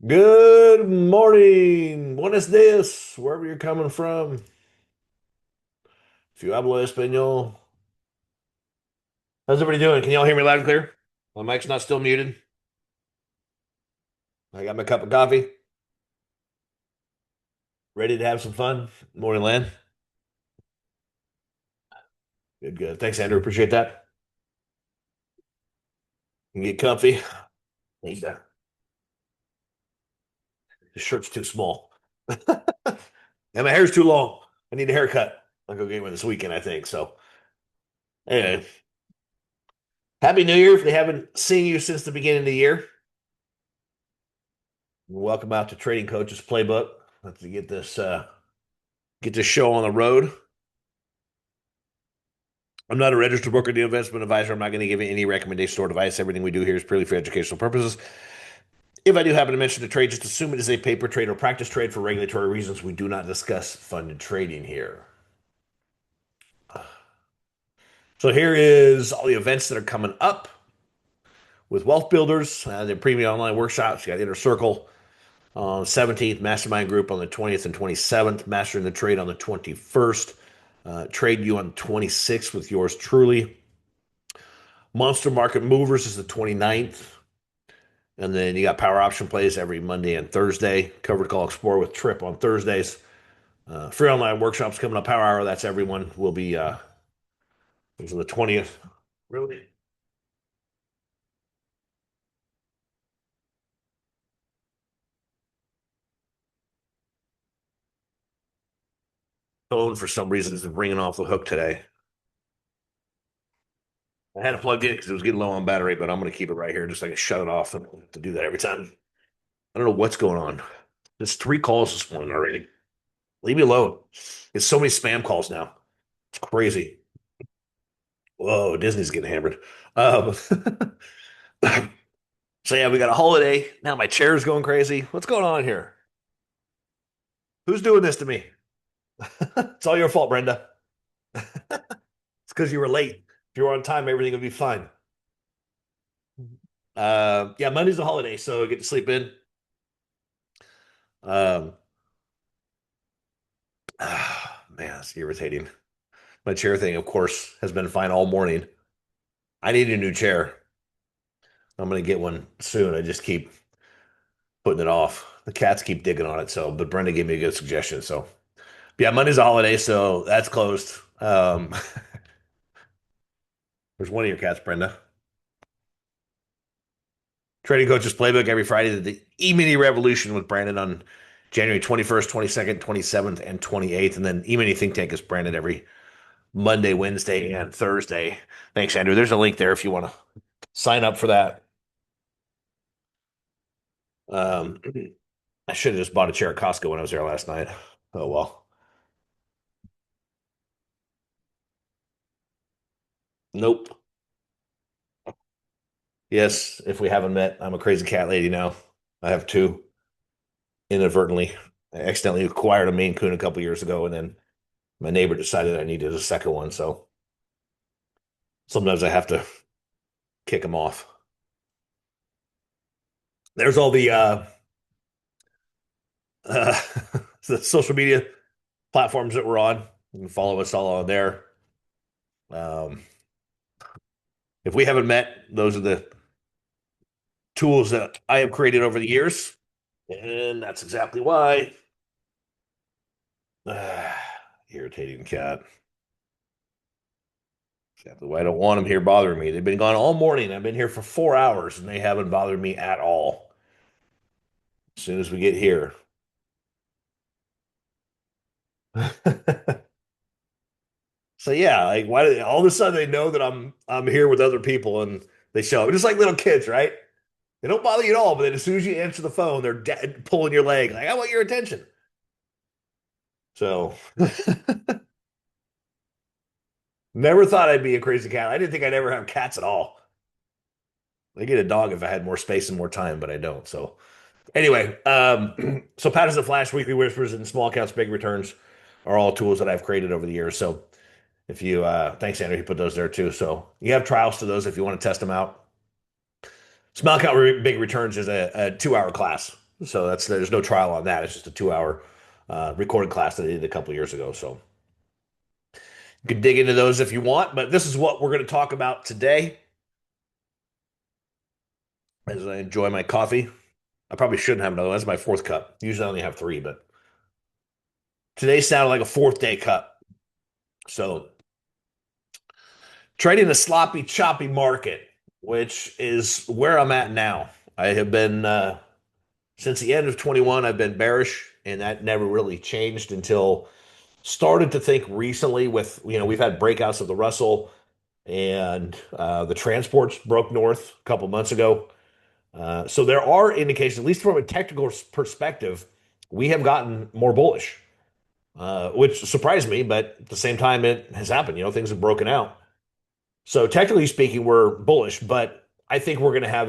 Good morning. Buenos dias, wherever you're coming from. If you hablo español. How's everybody doing? Can y'all hear me loud and clear? My mic's not still muted. I got my cup of coffee, ready to have some fun. Morning, Land. Good, good. Thanks, Andrew. Appreciate that. You can get comfy. Need to- The shirt's too small. And my hair's too long. I need a haircut. I'll go get one this weekend, I think. So, anyway, Happy New Year if they haven't seen you since the beginning of the year. Welcome out to Trading Coach's Playbook. Let's get this show on the road. I'm not a registered broker deal investment advisor. I'm not going to give you any recommendations or advice. Everything we do here is purely for educational purposes. If I do happen to mention a trade, just assume it is a paper trade or practice trade for regulatory reasons. We do not discuss funded trading here. So here is all the events that are coming up with Wealth Builders, their premium online workshops. You got Inner Circle on the 17th, Mastermind Group on the 20th and 27th, Mastering the Trade on the 21st, Trade You on the 26th with yours truly. Monster Market Movers is the 29th. And then you got power option plays every Monday and Thursday. Covered Call Explore with Trip on Thursdays. Free online workshops coming up. Power Hour. That's everyone. Will be it's on the 20th. Really? Phone for some reason is ringing off the hook today. I had it plugged in because it was getting low on battery, but I'm going to keep it right here just so I can shut it off. And to do that every time. I don't know what's going on. There's three calls this morning already. Leave me alone. It's so many spam calls now. It's crazy. Whoa, Disney's getting hammered. Um, So yeah, we got a holiday. Now my chair's going crazy. What's going on here? Who's doing this to me? It's all your fault, Brenda. It's because you were late. If you were on time, everything would be fine. Yeah, Monday's a holiday, so I get to sleep in. Um, man, it's irritating. My chair thing, of course, has been fine all morning. I need a new chair. I'm gonna get one soon. I just keep putting it off. The cats keep digging on it. So, but Brenda gave me a good suggestion. So, yeah, Monday's a holiday, so that's closed. There's one of your cats, Brenda. Trading Coaches Playbook every Friday. The E-mini Revolution with Brandon on January 21st, 22nd, 27th, and 28th. And then E-mini Think Tank is Brandon every Monday, Wednesday, and Thursday. Thanks, Andrew. There's a link there if you want to sign up for that. Um, I should have just bought a chair at Costco when I was there last night. Oh, well. Nope. Yes, if we haven't met, I'm a crazy cat lady now. I have two inadvertently. I accidentally acquired a Maine Coon a couple years ago, and then my neighbor decided I needed a second one. So sometimes I have to kick them off. There's all uh, the social media platforms that we're on. You can follow us all on there. Um, if we haven't met, those are the tools that I have created over the years, and that's exactly why. Uh, Irritating cat. Exactly why I don't want them here bothering me. They've been gone all morning. I've been here for 4 hours, and they haven't bothered me at all. As soon as we get here. So yeah, like why do they, all of a sudden they know that I'm here with other people and they show up. Just like little kids, right? They don't bother you at all, but then as soon as you answer the phone, they're dead, pulling your leg. Like, I want your attention. So never thought I'd be a crazy cat. I didn't think I'd ever have cats at all. I get a dog if I had more space and more time, but I don't. So anyway, so Pat is a Flash, Weekly Whispers, and Small Accounts, Big Returns are all tools that I've created over the years. So if you thanks Andrew, he put those there too. So you have trials to those if you want to test them out. Small Account Big Returns is a 2 hour class. So there's no trial on that. It's just a 2 hour recorded class that I did a couple of years ago. So you can dig into those if you want, but this is what we're going to talk about today as I enjoy my coffee. I probably shouldn't have another one. That's my fourth cup. Usually I only have three, but today sounded like a fourth day cup. So trading a sloppy, choppy market, which is where I'm at now. I have been since the end of 21. I've been bearish, and that never really changed until started to think recently. With we've had breakouts of the Russell, and the transports broke north a couple months ago. So there are indications, at least from a technical perspective, we have gotten more bullish, which surprised me. But at the same time, it has happened. Things have broken out. So technically speaking, we're bullish, but I think we're gonna have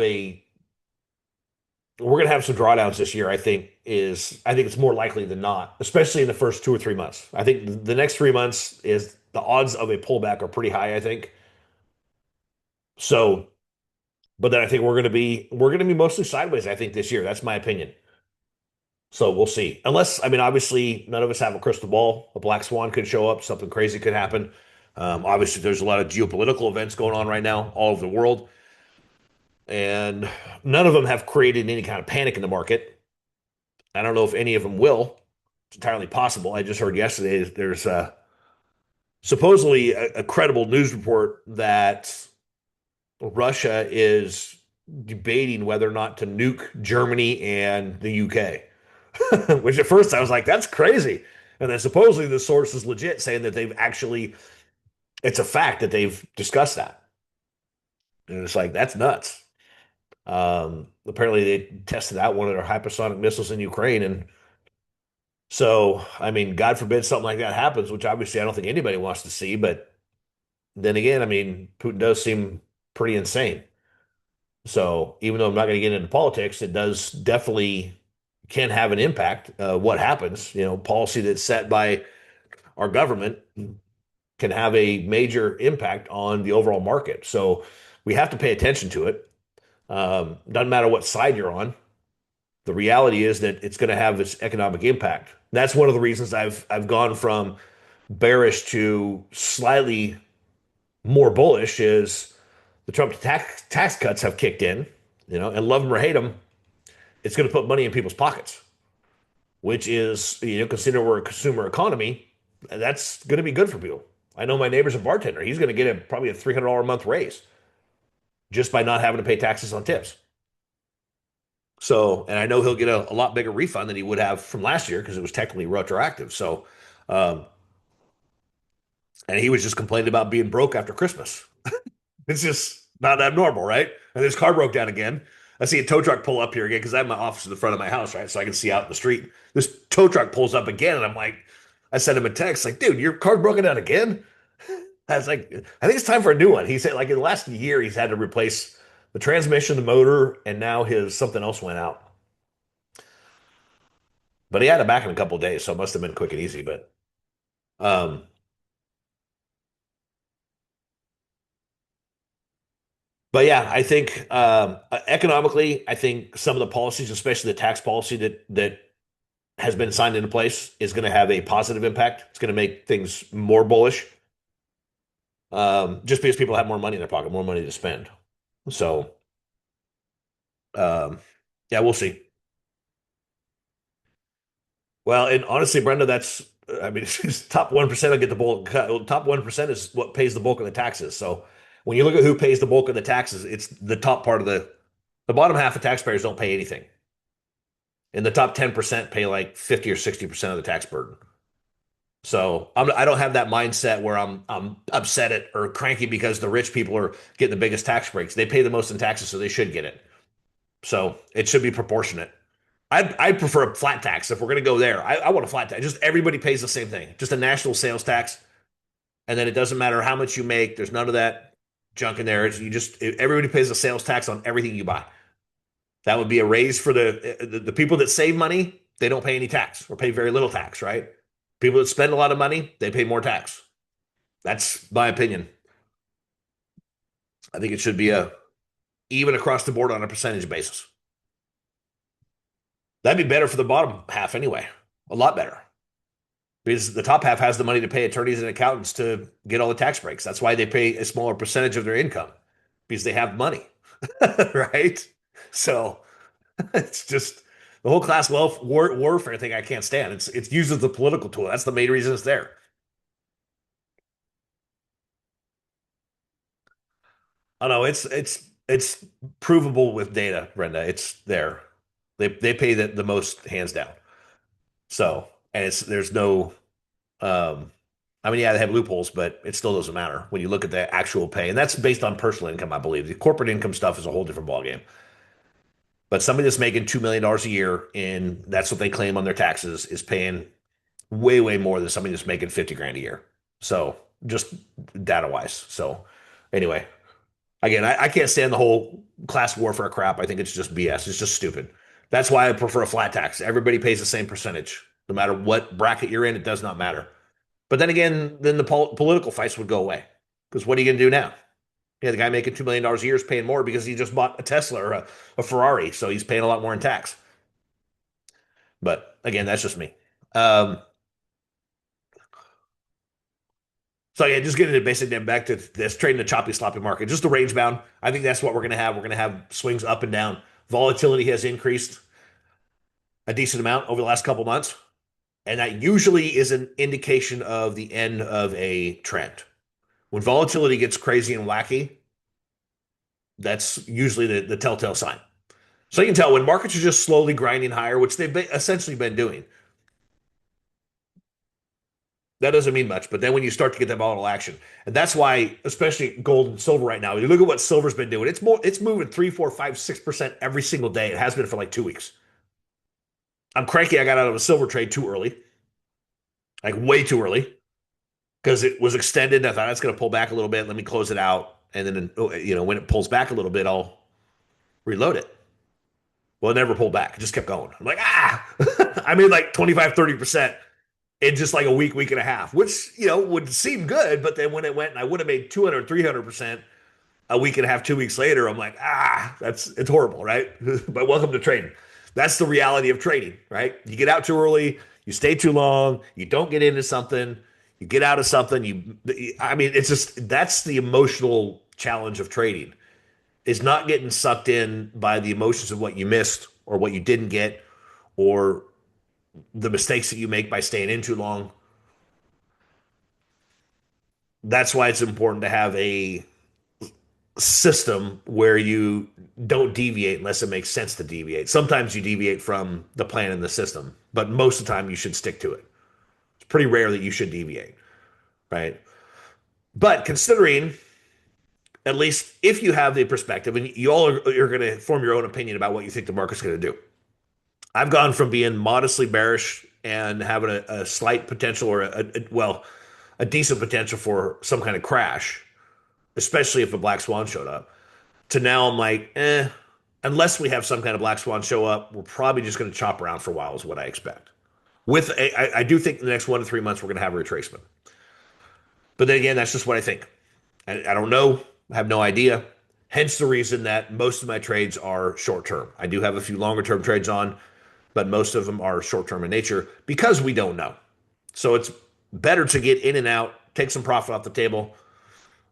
some drawdowns this year. I think it's more likely than not, especially in the first 2 or 3 months. I think the next 3 months is the odds of a pullback are pretty high, I think. So, but then I think we're gonna be mostly sideways, I think, this year. That's my opinion. So we'll see. Unless, I mean, obviously none of us have a crystal ball. A black swan could show up, something crazy could happen. Obviously, there's a lot of geopolitical events going on right now all over the world, and none of them have created any kind of panic in the market. I don't know if any of them will. It's entirely possible. I just heard yesterday there's supposedly a credible news report that Russia is debating whether or not to nuke Germany and the UK. Which at first I was like, that's crazy. And then supposedly the source is legit, saying that it's a fact that they've discussed that. And it's like, that's nuts. Apparently they tested out one of their hypersonic missiles in Ukraine. And so, I mean, God forbid something like that happens, which obviously I don't think anybody wants to see. But then again, I mean, Putin does seem pretty insane. So even though I'm not going to get into politics, it does definitely can have an impact. What happens, policy that's set by our government can have a major impact on the overall market. So we have to pay attention to it. Doesn't matter what side you're on. The reality is that it's going to have this economic impact. That's one of the reasons I've gone from bearish to slightly more bullish is the Trump tax cuts have kicked in, and love them or hate them, it's going to put money in people's pockets, which is, considering we're a consumer economy, that's going to be good for people. I know my neighbor's a bartender. He's going to get probably a $300 a month raise just by not having to pay taxes on tips. So, and I know he'll get a lot bigger refund than he would have from last year because it was technically retroactive. So, um, and he was just complaining about being broke after Christmas. It's just not abnormal, right? And his car broke down again. I see a tow truck pull up here again because I have my office in the front of my house, right? So I can see out in the street. This tow truck pulls up again, and I'm like, I sent him a text, like, dude, your car's broken down again? I was like, I think it's time for a new one. He said, like, in the last year, he's had to replace the transmission, the motor, and now his something else went out. But he had it back in a couple of days, so it must have been quick and easy. Um, but yeah, I think economically, I think some of the policies, especially the tax policy that has been signed into place, is going to have a positive impact. It's going to make things more bullish, just because people have more money in their pocket, more money to spend. So, um, yeah, we'll see. Well, and honestly, Brenda, I mean, it's top 1% will get the bulk. Top 1% is what pays the bulk of the taxes. So when you look at who pays the bulk of the taxes, it's the top part of the bottom half of taxpayers don't pay anything. And the top 10% pay like 50 or 60% of the tax burden. So I don't have that mindset where I'm upset at or cranky because the rich people are getting the biggest tax breaks. They pay the most in taxes, so they should get it. So it should be proportionate. I'd prefer a flat tax if we're going to go there. I want a flat tax. Just everybody pays the same thing. Just a national sales tax, and then it doesn't matter how much you make. There's none of that junk in there. Everybody pays a sales tax on everything you buy. That would be a raise for the people that save money. They don't pay any tax or pay very little tax, right? People that spend a lot of money, they pay more tax. That's my opinion. I think it should be a even across the board on a percentage basis. That'd be better for the bottom half anyway. A lot better. Because the top half has the money to pay attorneys and accountants to get all the tax breaks. That's why they pay a smaller percentage of their income because they have money, right? So it's just the whole class wealth warfare thing. I can't stand. It's used as a political tool. That's the main reason it's there. Oh no, it's provable with data, Brenda. It's there. They pay the most hands down. So and it's there's no I mean, yeah, they have loopholes, but it still doesn't matter when you look at the actual pay. And that's based on personal income, I believe. The corporate income stuff is a whole different ballgame. But somebody that's making $2 million a year and that's what they claim on their taxes is paying way, way more than somebody that's making 50 grand a year. So just data wise. So anyway, again, I can't stand the whole class warfare crap. I think it's just BS. It's just stupid. That's why I prefer a flat tax. Everybody pays the same percentage. No matter what bracket you're in, it does not matter. But then again, then the political fights would go away. Because what are you going to do now? Yeah, the guy making $2 million a year is paying more because he just bought a Tesla or a Ferrari, so he's paying a lot more in tax. But again, that's just me. Um, so yeah, just getting it basically back to this trading the choppy, sloppy market, just a range bound. I think that's what we're going to have. We're going to have swings up and down. Volatility has increased a decent amount over the last couple months, and that usually is an indication of the end of a trend. When volatility gets crazy and wacky, that's usually the telltale sign. So you can tell when markets are just slowly grinding higher, which essentially been doing. That doesn't mean much, but then when you start to get that volatile action, and that's why, especially gold and silver right now, you look at what silver's been doing. It's moving 3, 4, 5, 6% every single day. It has been for like 2 weeks. I'm cranky. I got out of a silver trade too early, like way too early, because it was extended. I thought it's going to pull back a little bit. Let me close it out, and then when it pulls back a little bit, I'll reload it. Well, it never pulled back. It just kept going. I'm like, I made like 25, 30% in just like a week, week and a half, which, would seem good. But then when it went and I would have made 200, 300% a week and a half, 2 weeks later, I'm like, it's horrible, right? But welcome to trading. That's the reality of trading, right? You get out too early, you stay too long, you don't get into something, you get out of something. I mean, it's just, that's the emotional challenge of trading is not getting sucked in by the emotions of what you missed or what you didn't get or the mistakes that you make by staying in too long. That's why it's important to have a system where you don't deviate unless it makes sense to deviate. Sometimes you deviate from the plan in the system, but most of the time you should stick to it. It's pretty rare that you should deviate, right? But considering, at least if you have the perspective, and you all are going to form your own opinion about what you think the market's going to do. I've gone from being modestly bearish and having a slight potential or a decent potential for some kind of crash, especially if a black swan showed up, to now I'm like, unless we have some kind of black swan show up, we're probably just going to chop around for a while, is what I expect. I do think in the next 1 to 3 months we're going to have a retracement. But then again, that's just what I think. I don't know. I have no idea. Hence the reason that most of my trades are short term. I do have a few longer term trades on, but most of them are short term in nature because we don't know. So it's better to get in and out, take some profit off the table,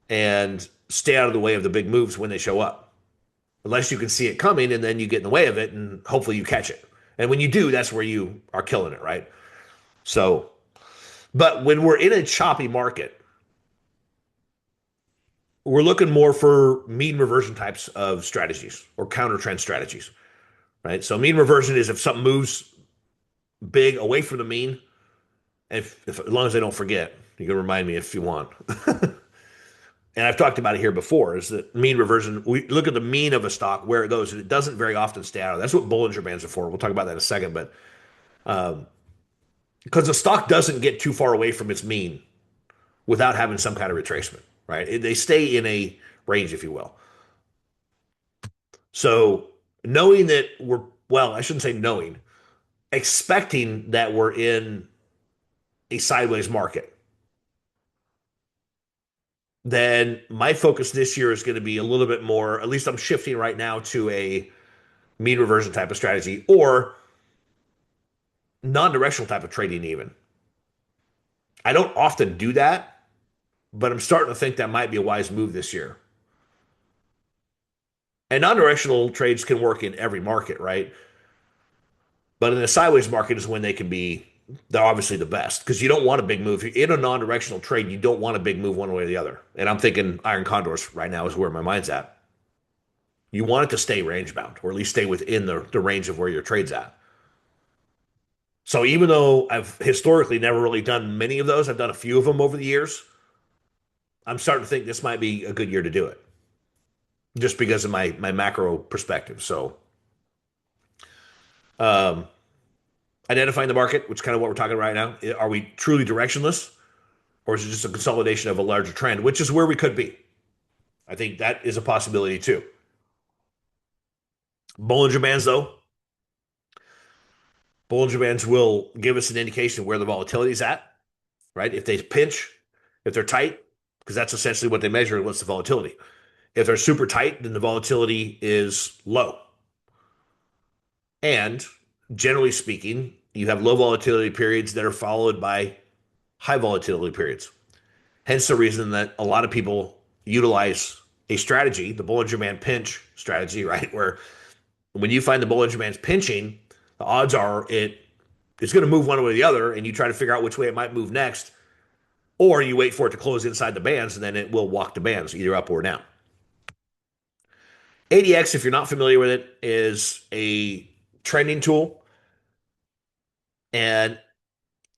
and stay out of the way of the big moves when they show up. Unless you can see it coming and then you get in the way of it and hopefully you catch it. And when you do, that's where you are killing it, right? So, but when we're in a choppy market, we're looking more for mean reversion types of strategies or counter trend strategies, right? So, mean reversion is if something moves big away from the mean, and as long as I don't forget, you can remind me if you want. And I've talked about it here before, is that mean reversion. We look at the mean of a stock, where it goes, and it doesn't very often stay out. That's what Bollinger Bands are for. We'll talk about that in a second. But because the stock doesn't get too far away from its mean without having some kind of retracement, right? They stay in a range, if you will. So knowing that I shouldn't say knowing, expecting that we're in a sideways market, then my focus this year is going to be a little bit more, at least I'm shifting right now to a mean reversion type of strategy, or non-directional type of trading even. I don't often do that, but I'm starting to think that might be a wise move this year. And non-directional trades can work in every market, right? But in a sideways market is when they're obviously the best because you don't want a big move. In a non-directional trade, you don't want a big move one way or the other. And I'm thinking iron condors right now is where my mind's at. You want it to stay range bound or at least stay within the range of where your trade's at. So even though I've historically never really done many of those, I've done a few of them over the years. I'm starting to think this might be a good year to do it just because of my macro perspective. So um, identifying the market, which is kind of what we're talking right now. Are we truly directionless, or is it just a consolidation of a larger trend, which is where we could be? I think that is a possibility too. Bollinger Bands, though, Bollinger Bands will give us an indication of where the volatility is at, right? If they pinch, if they're tight, because that's essentially what they measure. What's the volatility? If they're super tight, then the volatility is low. And generally speaking, you have low volatility periods that are followed by high volatility periods. Hence the reason that a lot of people utilize a strategy, the Bollinger Band pinch strategy, right? Where when you find the Bollinger Band's pinching, the odds are it's going to move one way or the other, and you try to figure out which way it might move next, or you wait for it to close inside the bands, and then it will walk the bands either up or down. ADX, if you're not familiar with it, is a trending tool, and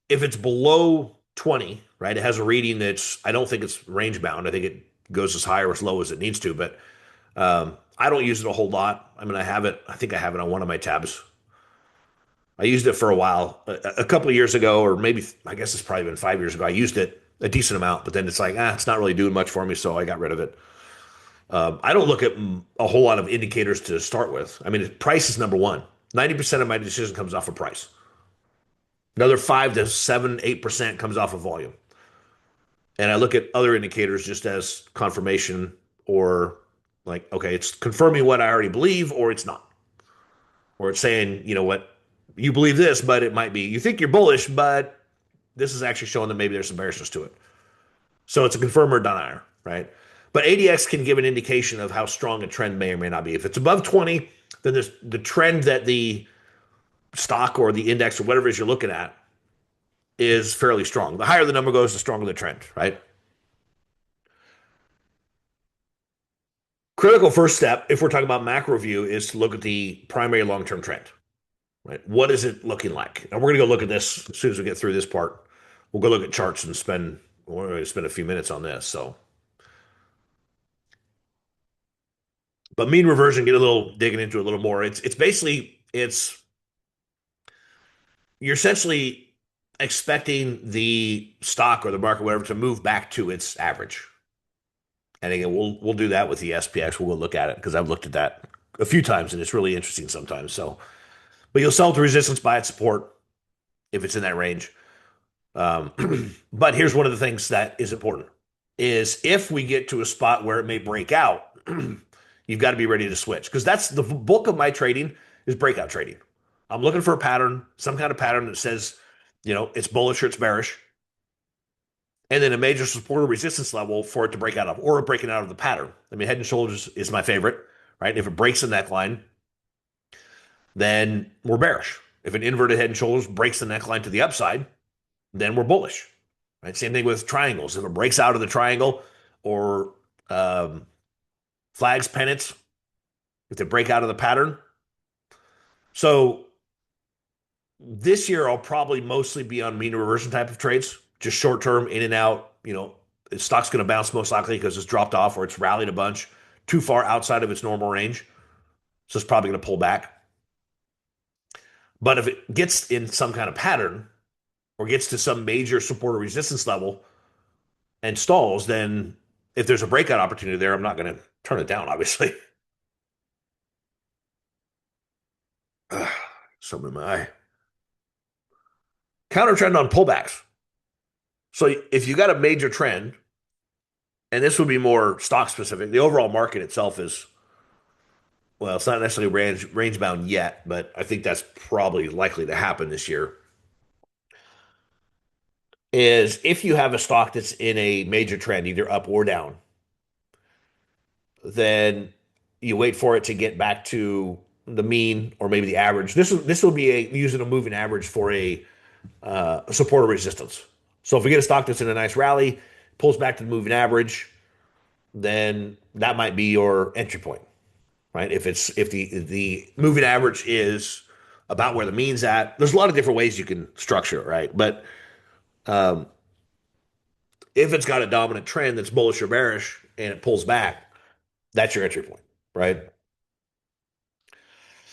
if it's below 20, right, it has a reading that's I don't think it's range bound. I think it goes as high or as low as it needs to, but I don't use it a whole lot. I mean, I have it. I think I have it on one of my tabs. I used it for a while, a couple of years ago, or maybe I guess it's probably been 5 years ago. I used it a decent amount, but then it's like, it's not really doing much for me, so I got rid of it. I don't look at a whole lot of indicators to start with. I mean, price is number one. 90% of my decision comes off of price. Another 5 to 7, 8% comes off of volume. And I look at other indicators just as confirmation or like, okay, it's confirming what I already believe, or it's not. Or it's saying, you know what, you believe this, but it might be, you think you're bullish, but this is actually showing that maybe there's some bearishness to it. So it's a confirm or denier, right? But ADX can give an indication of how strong a trend may or may not be. If it's above 20, then there's the trend that the stock or the index or whatever it is you're looking at is fairly strong. The higher the number goes, the stronger the trend, right? Critical first step, if we're talking about macro view, is to look at the primary long-term trend, right? What is it looking like? And we're going to go look at this as soon as we get through this part. We'll go look at charts and we're going to spend a few minutes on this. So, but mean reversion, get a little digging into it a little more. It's basically you're essentially expecting the stock or the market, whatever, to move back to its average. And again, we'll do that with the SPX. We'll look at it because I've looked at that a few times and it's really interesting sometimes. So, but you'll sell to resistance, buy at support if it's in that range. But here's one of the things that is important: is if we get to a spot where it may break out, you've got to be ready to switch because that's the bulk of my trading is breakout trading. I'm looking for a pattern, some kind of pattern that says, it's bullish or it's bearish, and then a major support or resistance level for it to break out of, or breaking out of the pattern. I mean, head and shoulders is my favorite, right? If it breaks the neckline, then we're bearish. If an inverted head and shoulders breaks the neckline to the upside, then we're bullish, right? Same thing with triangles. If it breaks out of the triangle or flags, pennants, if they break out of the pattern. So this year, I'll probably mostly be on mean reversion type of trades, just short term, in and out. The stock's going to bounce most likely because it's dropped off or it's rallied a bunch too far outside of its normal range. So it's probably going to pull back. But if it gets in some kind of pattern or gets to some major support or resistance level and stalls, then if there's a breakout opportunity there, I'm not going to turn it down, obviously. Something in my eye. Counter trend on pullbacks. So if you got a major trend, and this would be more stock specific, the overall market itself is, well, it's not necessarily range bound yet, but I think that's probably likely to happen this year. is if you have a stock that's in a major trend, either up or down, then you wait for it to get back to the mean or maybe the average. This will be using a moving average for a support or resistance. So if we get a stock that's in a nice rally, pulls back to the moving average, then that might be your entry point, right? If the moving average is about where the mean's at, there's a lot of different ways you can structure it, right? But um, if it's got a dominant trend that's bullish or bearish and it pulls back, that's your entry point, right?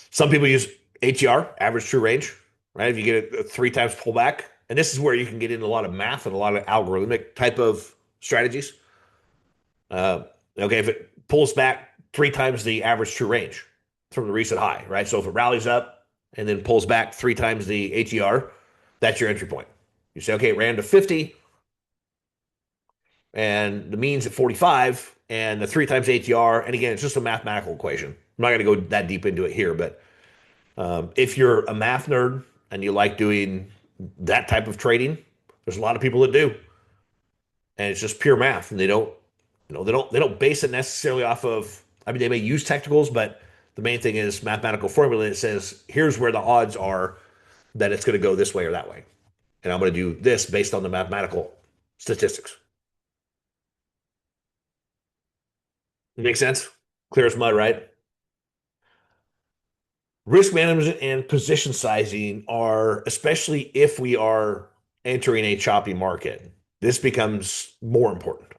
Some people use ATR, average true range, right? If you get a three times pullback, and this is where you can get into a lot of math and a lot of algorithmic type of strategies. Uh, okay, if it pulls back three times the average true range from the recent high, right? So if it rallies up and then pulls back three times the ATR, that's your entry point. You say, okay, it ran to 50 and the mean's at 45 and the three times ATR. And again, it's just a mathematical equation. I'm not going to go that deep into it here, but if you're a math nerd and you like doing that type of trading, there's a lot of people that do, and it's just pure math, and they don't base it necessarily off of. I mean, they may use technicals, but the main thing is mathematical formula that says here's where the odds are that it's going to go this way or that way, and I'm going to do this based on the mathematical statistics. Make sense? Clear as mud, right? Risk management and position sizing are, especially if we are entering a choppy market, this becomes more important.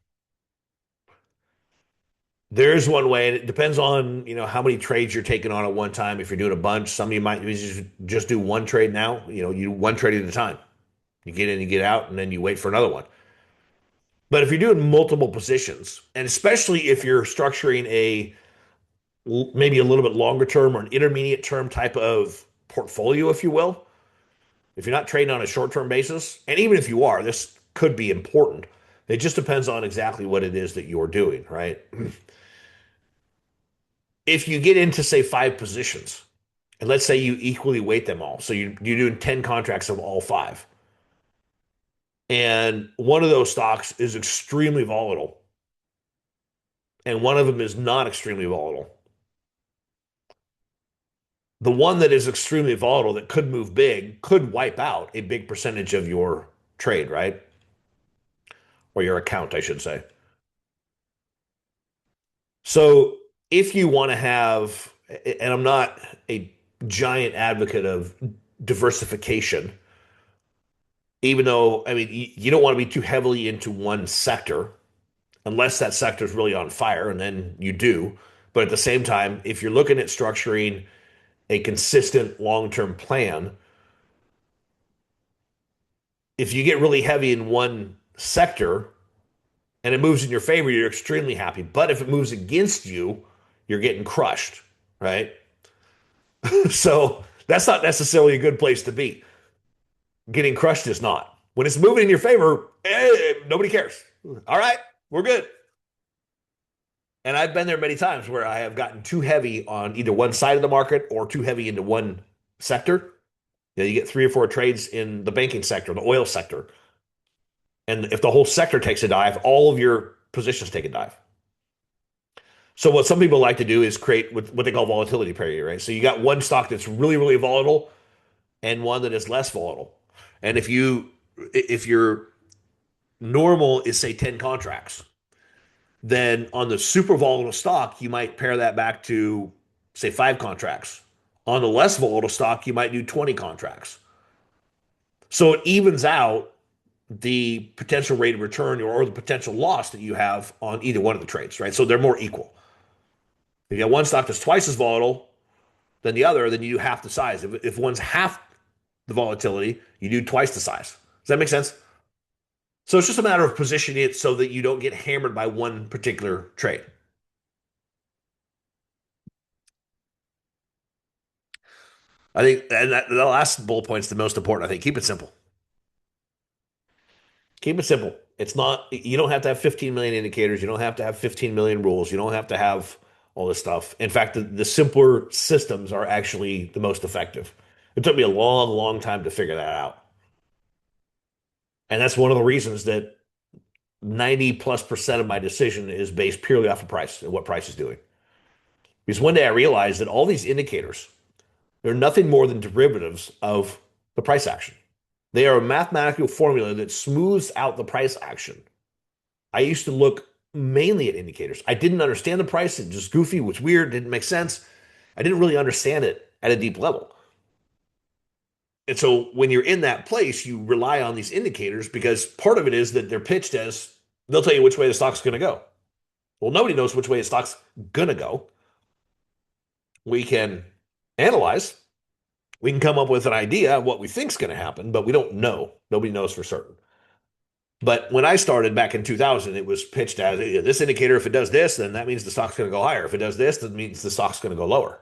There's one way, and it depends on how many trades you're taking on at one time. If you're doing a bunch, some of you might just do one trade now. You do one trade at a time. You get in, you get out, and then you wait for another one. But if you're doing multiple positions, and especially if you're structuring a maybe a little bit longer term or an intermediate term type of portfolio, if you will, if you're not trading on a short term basis, and even if you are, this could be important. It just depends on exactly what it is that you're doing, right? If you get into, say, five positions, and let's say you equally weight them all, so you're doing 10 contracts of all five, and one of those stocks is extremely volatile, and one of them is not extremely volatile. The one that is extremely volatile that could move big could wipe out a big percentage of your trade, right? Or your account, I should say. So if you want to have, and I'm not a giant advocate of diversification, even though, I mean, you don't want to be too heavily into one sector unless that sector is really on fire, and then you do. But at the same time, if you're looking at structuring a consistent long-term plan, if you get really heavy in one sector and it moves in your favor, you're extremely happy. But if it moves against you, you're getting crushed, right? So that's not necessarily a good place to be. Getting crushed is not. When it's moving in your favor, nobody cares. All right, we're good. And I've been there many times where I have gotten too heavy on either one side of the market or too heavy into one sector. You get three or four trades in the banking sector, the oil sector. And if the whole sector takes a dive, all of your positions take a dive. So what some people like to do is create what they call volatility parity, right? So you got one stock that's really, really volatile and one that is less volatile. And if your normal is say 10 contracts, then on the super volatile stock, you might pare that back to say five contracts. On the less volatile stock, you might do 20 contracts. So it evens out the potential rate of return or the potential loss that you have on either one of the trades, right? So they're more equal. If you have one stock that's twice as volatile than the other, then you do half the size. If one's half the volatility, you do twice the size. Does that make sense? So it's just a matter of positioning it so that you don't get hammered by one particular trade. I think, and the last bullet point is the most important. I think keep it simple. Keep it simple. It's not, you don't have to have 15 million indicators. You don't have to have 15 million rules. You don't have to have all this stuff. In fact, the simpler systems are actually the most effective. It took me a long, long time to figure that out. And that's one of the reasons that 90 plus percent of my decision is based purely off of price and what price is doing. Because one day I realized that all these indicators, they're nothing more than derivatives of the price action. They are a mathematical formula that smooths out the price action. I used to look mainly at indicators. I didn't understand the price. It just goofy, was weird, didn't make sense. I didn't really understand it at a deep level. And so when you're in that place, you rely on these indicators because part of it is that they're pitched as they'll tell you which way the stock's going to go. Well, nobody knows which way the stock's going to go. We can analyze, we can come up with an idea of what we think is going to happen, but we don't know. Nobody knows for certain. But when I started back in 2000, it was pitched as this indicator, if it does this, then that means the stock's going to go higher. If it does this, that means the stock's going to go lower.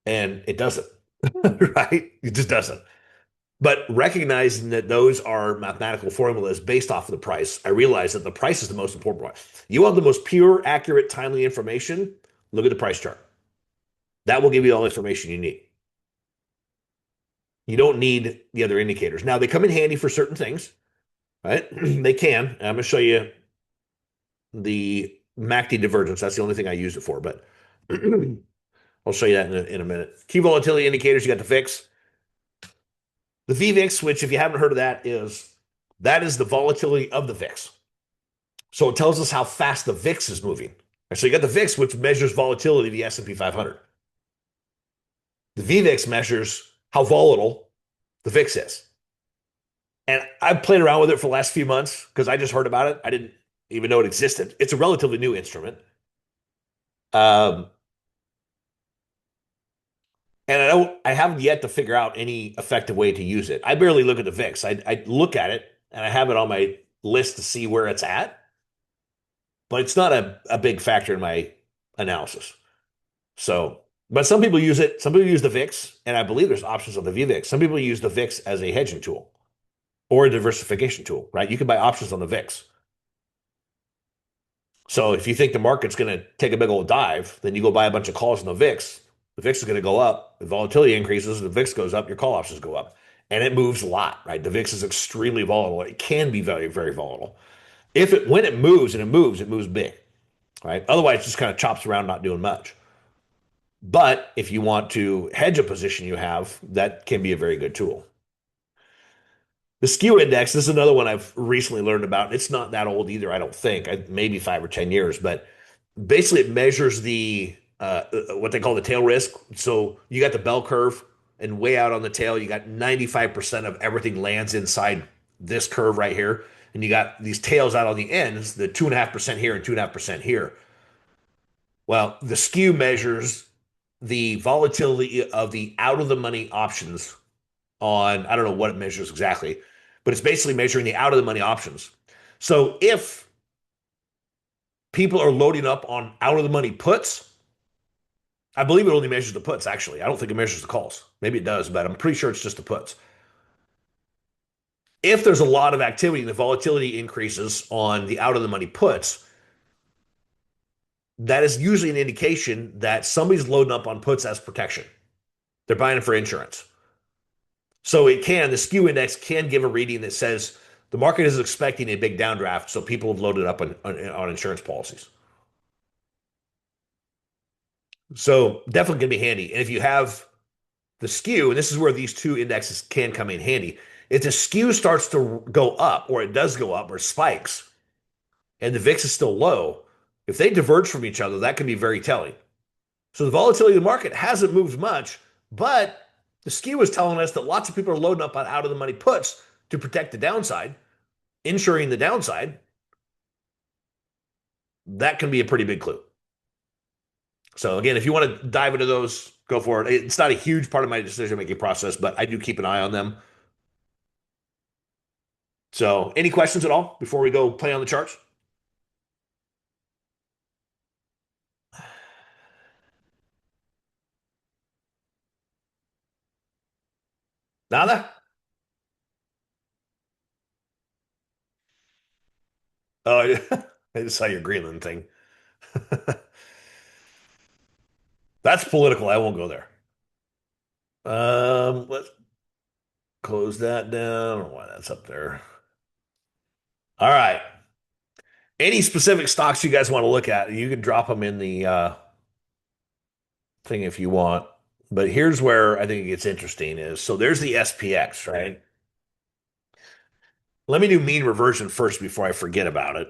And it doesn't, right? It just doesn't. But recognizing that those are mathematical formulas based off of the price, I realized that the price is the most important one. You want the most pure, accurate, timely information? Look at the price chart. That will give you all the information you need. You don't need the other indicators. Now, they come in handy for certain things, right? They can. I'm going to show you the MACD divergence. That's the only thing I use it for, but I'll show you that in a minute. Key volatility indicators, you got the VIX. The VVIX, which if you haven't heard of that is the volatility of the VIX. So it tells us how fast the VIX is moving. So you got the VIX, which measures volatility of the S&P 500. The VVIX measures how volatile the VIX is. And I've played around with it for the last few months because I just heard about it. I didn't even know it existed. It's a relatively new instrument. Um, and I haven't yet to figure out any effective way to use it. I barely look at the VIX. I look at it and I have it on my list to see where it's at, but it's not a big factor in my analysis. So, but some people use it. Some people use the VIX, and I believe there's options on the VVIX. Some people use the VIX as a hedging tool or a diversification tool, right? You can buy options on the VIX. So if you think the market's going to take a big old dive, then you go buy a bunch of calls in the VIX. The VIX is going to go up. The volatility increases. The VIX goes up. Your call options go up. And it moves a lot, right? The VIX is extremely volatile. It can be very, very volatile. When it moves and it moves big, right? Otherwise, it just kind of chops around, not doing much. But if you want to hedge a position you have, that can be a very good tool. The skew index, this is another one I've recently learned about. It's not that old either, I don't think. Maybe 5 or 10 years, but basically it measures the what they call the tail risk. So you got the bell curve, and way out on the tail, you got 95% of everything lands inside this curve right here. And you got these tails out on the ends, the 2.5% here and 2.5% here. Well, the skew measures the volatility of the out of the money options on, I don't know what it measures exactly, but it's basically measuring the out of the money options. So if people are loading up on out of the money puts, I believe it only measures the puts, actually. I don't think it measures the calls. Maybe it does, but I'm pretty sure it's just the puts. If there's a lot of activity, the volatility increases on the out of the money puts, that is usually an indication that somebody's loading up on puts as protection. They're buying it for insurance. So the skew index can give a reading that says the market is expecting a big downdraft, so people have loaded up on insurance policies. So definitely going to be handy. And if you have the skew, and this is where these two indexes can come in handy, if the skew starts to go up, or it does go up, or spikes, and the VIX is still low, if they diverge from each other, that can be very telling. So the volatility of the market hasn't moved much, but the skew is telling us that lots of people are loading up on out of the money puts to protect the downside, insuring the downside. That can be a pretty big clue. So again, if you want to dive into those, go for it. It's not a huge part of my decision making process, but I do keep an eye on them. So any questions at all before we go play on the charts? Nada? Oh, I just saw your Greenland thing. That's political. I won't go there. Let's close that down. I don't know why that's up there. All right. Any specific stocks you guys want to look at, you can drop them in the thing if you want. But here's where I think it gets interesting is so there's the SPX, right? Let me do mean reversion first before I forget about it.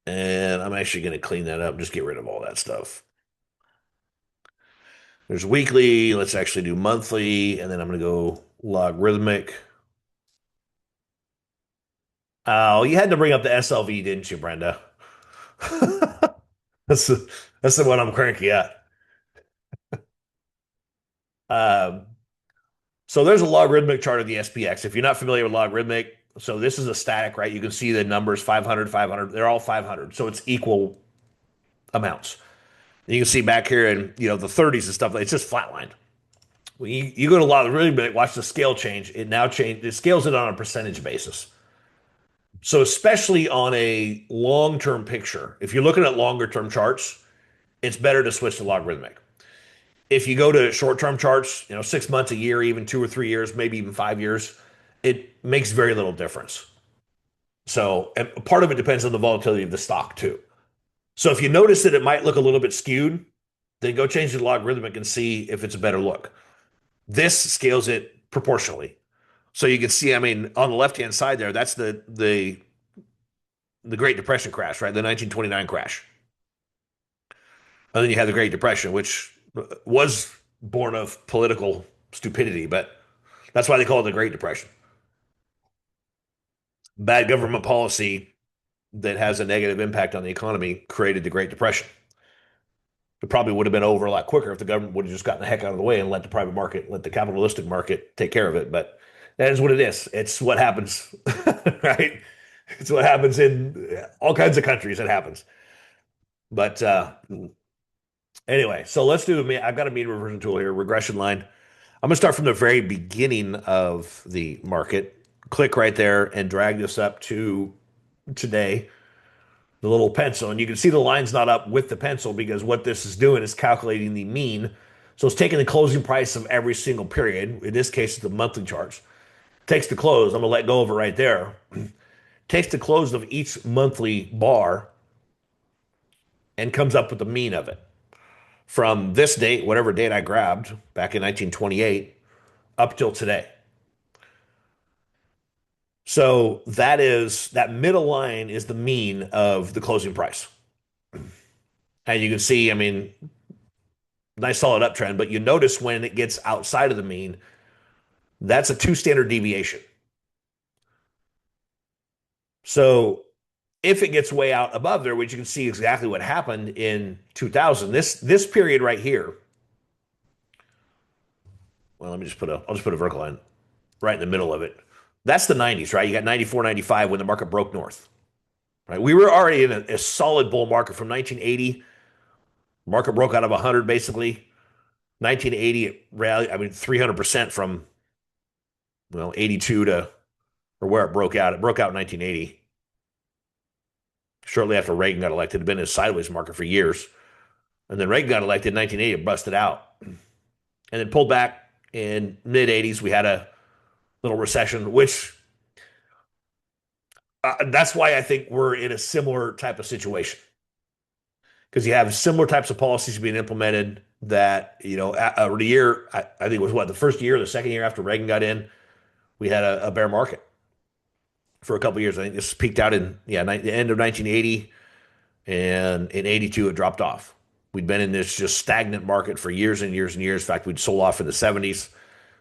And I'm actually going to clean that up, just get rid of all that stuff. There's weekly. Let's actually do monthly. And then I'm going to go logarithmic. Oh, you had to bring up the SLV, didn't you, Brenda? That's the, that's the one I'm cranky at. Um, so there's a logarithmic chart of the SPX. If you're not familiar with logarithmic, so this is a static, right? You can see the numbers 500, 500. They're all 500. So it's equal amounts. And you can see back here in the 30s and stuff. It's just flatlined. When you go to logarithmic, watch the scale change. It now change. It scales it on a percentage basis. So especially on a long-term picture, if you're looking at longer-term charts, it's better to switch to logarithmic. If you go to short-term charts, 6 months, a year, even 2 or 3 years, maybe even 5 years, it makes very little difference. So, and part of it depends on the volatility of the stock too. So if you notice that it might look a little bit skewed, then go change the logarithmic and see if it's a better look. This scales it proportionally. So you can see, I mean, on the left-hand side there, that's the Great Depression crash, right? The 1929 crash. And then you had the Great Depression, which was born of political stupidity, but that's why they call it the Great Depression. Bad government policy that has a negative impact on the economy created the Great Depression. It probably would have been over a lot quicker if the government would have just gotten the heck out of the way and let the private market, let the capitalistic market take care of it. But that is what it is. It's what happens, right? It's what happens in all kinds of countries. It happens. But anyway, so let's do the. I've got a mean reversion tool here, regression line. I'm going to start from the very beginning of the market. Click right there and drag this up to today, the little pencil. And you can see the line's not up with the pencil because what this is doing is calculating the mean. So it's taking the closing price of every single period. In this case, it's the monthly charts. Takes the close. I'm going to let go of it right there. Takes the close of each monthly bar and comes up with the mean of it. From this date, whatever date I grabbed back in 1928, up till today. So that middle line is the mean of the closing price. And you can see, I mean, nice solid uptrend, but you notice when it gets outside of the mean, that's a two standard deviation. So if it gets way out above there, which you can see exactly what happened in 2000, this period right here. Well, I'll just put a vertical line right in the middle of it. That's the 90s, right? You got 94, 95 when the market broke north, right? We were already in a solid bull market from 1980. Market broke out of 100 basically. 1980 it rallied, I mean 300% from 82 to or where it broke out. It broke out in 1980. Shortly after Reagan got elected. It had been in a sideways market for years. And then Reagan got elected in 1980, it busted out. And then pulled back in mid 80s. We had a little recession, which that's why I think we're in a similar type of situation because you have similar types of policies being implemented that, the year, I think it was what, the first year, the second year after Reagan got in, we had a bear market for a couple of years. I think this peaked out in, the end of 1980 and in 82, it dropped off. We'd been in this just stagnant market for years and years and years. In fact, we'd sold off in the 70s.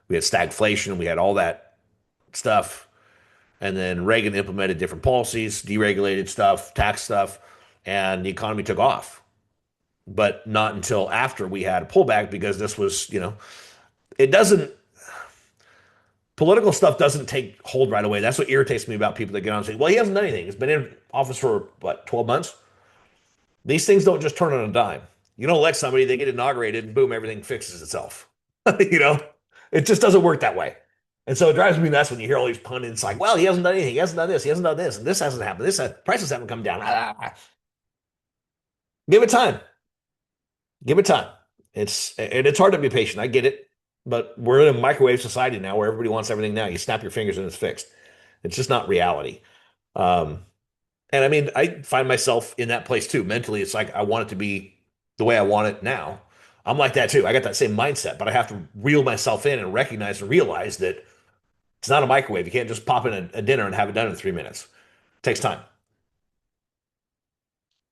We had stagflation. We had all that stuff. And then Reagan implemented different policies, deregulated stuff, tax stuff, and the economy took off. But not until after we had a pullback because this was, it doesn't, political stuff doesn't take hold right away. That's what irritates me about people that get on and say, well, he hasn't done anything. He's been in office for, what, 12 months? These things don't just turn on a dime. You don't elect somebody, they get inaugurated, and boom, everything fixes itself. you know, it just doesn't work that way. And so it drives me nuts when you hear all these pundits like, well, he hasn't done anything. He hasn't done this. He hasn't done this. And this hasn't happened. Prices haven't come down. Give it time. Give it time. It's hard to be patient. I get it. But we're in a microwave society now where everybody wants everything now. You snap your fingers and it's fixed. It's just not reality. Um, and I mean, I find myself in that place too. Mentally, it's like I want it to be the way I want it now. I'm like that too. I got that same mindset, but I have to reel myself in and recognize and realize that it's not a microwave. You can't just pop in a dinner and have it done in 3 minutes. It takes time.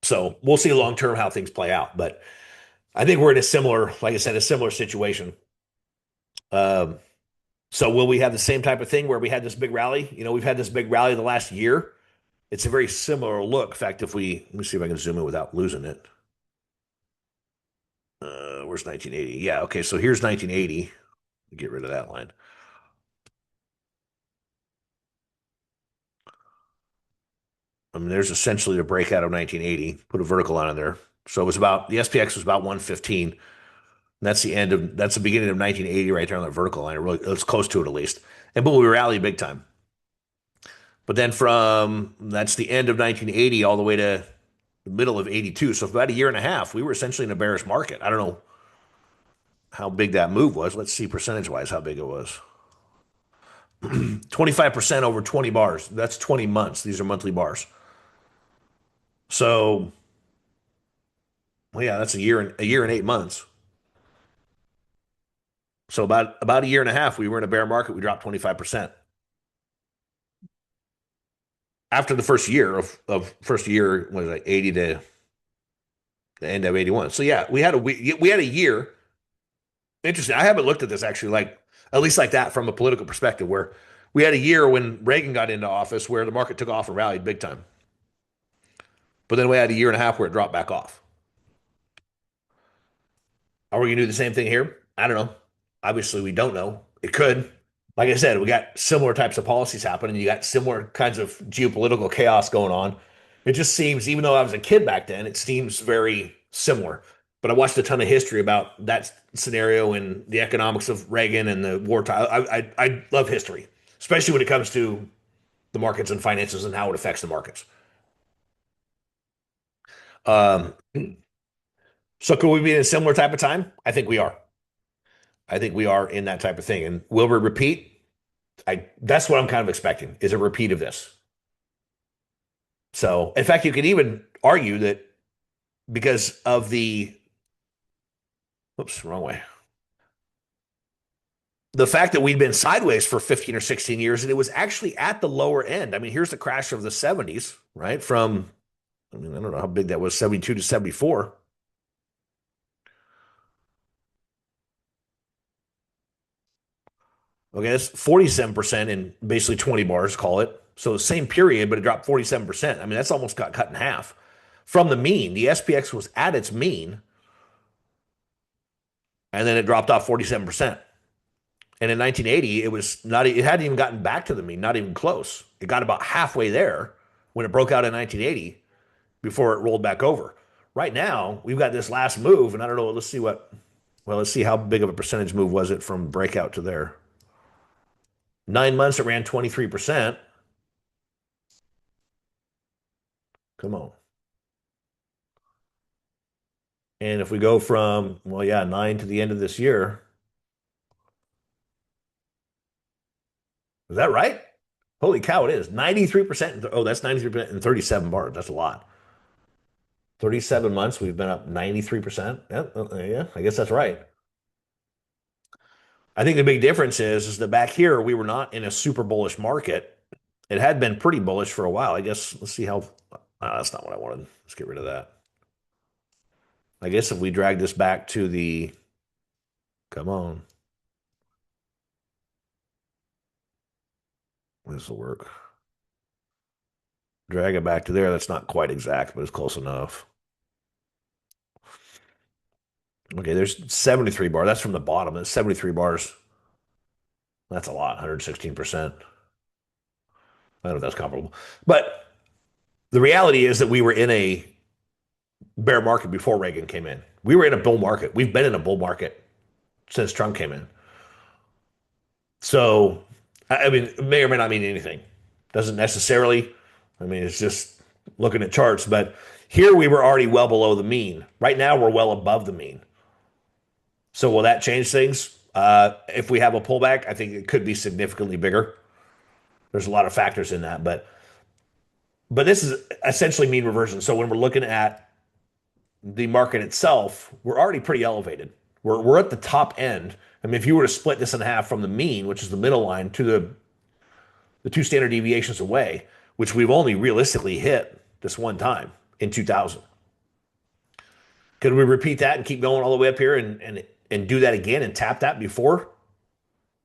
So we'll see long term how things play out. But I think we're in a similar, like I said, a similar situation. Um, so will we have the same type of thing where we had this big rally? You know, we've had this big rally the last year. It's a very similar look. In fact, if we let me see if I can zoom in without losing it. Where's 1980? Yeah, okay. So here's 1980. Get rid of that line. I mean, there's essentially the breakout of 1980. Put a vertical line on there. So it was about the SPX was about 115. That's the beginning of 1980 right there on that vertical line. It's close to it at least. And boom, we rallied big time. But then from that's the end of 1980 all the way to the middle of 82. So for about a year and a half, we were essentially in a bearish market. I don't know how big that move was. Let's see percentage wise how big it was. 25% over 20 bars. That's 20 months. These are monthly bars. So, well, yeah, that's a year and 8 months. So about a year and a half, we were in a bear market. We dropped 25% after the first year of first year was like 80 to the end of 81. So yeah, we had a year. Interesting. I haven't looked at this actually, like at least like that from a political perspective, where we had a year when Reagan got into office where the market took off and rallied big time, but then we had a year and a half where it dropped back off. Are we going to do the same thing here? I don't know. Obviously, we don't know. It could. Like I said, we got similar types of policies happening. You got similar kinds of geopolitical chaos going on. It just seems, even though I was a kid back then, it seems very similar. But I watched a ton of history about that scenario and the economics of Reagan and the wartime. I love history, especially when it comes to the markets and finances and how it affects the markets. Um, so could we be in a similar type of time? I think we are. I think we are in that type of thing. And will we repeat? I That's what I'm kind of expecting is a repeat of this. So, in fact, you could even argue that because of oops, wrong way. The fact that we'd been sideways for 15 or 16 years and it was actually at the lower end. I mean, here's the crash of the 70s, right? I mean, I don't know how big that was, 72 to 74. Okay, that's 47% in basically 20 bars, call it. So the same period, but it dropped 47%. I mean, that's almost got cut in half from the mean. The SPX was at its mean, and then it dropped off 47%. And in 1980, it was not, it hadn't even gotten back to the mean, not even close. It got about halfway there when it broke out in 1980 before it rolled back over. Right now, we've got this last move, and I don't know, let's see how big of a percentage move was it from breakout to there. 9 months, it ran 23%. Come on. And if we go from, well, yeah, nine to the end of this year, is that right? Holy cow, it is 93%. Oh, that's 93% in 37 bars. That's a lot. 37 months, we've been up 93%. Yeah, yeah, I guess that's right. I think the big difference is that back here, we were not in a super bullish market. It had been pretty bullish for a while. I guess let's see how. That's not what I wanted. Let's get rid of that. I guess if we drag this back to the, come on, this will work. Drag it back to there. That's not quite exact, but it's close enough. Okay, there's 73 bars. That's from the bottom. That's 73 bars. That's a lot, 116%. I don't know if that's comparable. But the reality is that we were in a bear market before Reagan came in. We were in a bull market. We've been in a bull market since Trump came in. So, I mean, it may or may not mean anything. Doesn't necessarily. I mean, it's just looking at charts. But here we were already well below the mean. Right now, we're well above the mean. So will that change things? If we have a pullback, I think it could be significantly bigger. There's a lot of factors in that, but this is essentially mean reversion. So when we're looking at the market itself, we're already pretty elevated. We're at the top end. I mean, if you were to split this in half from the mean, which is the middle line, to the two standard deviations away, which we've only realistically hit this one time in 2000. Could we repeat that and keep going all the way up here and do that again and tap that before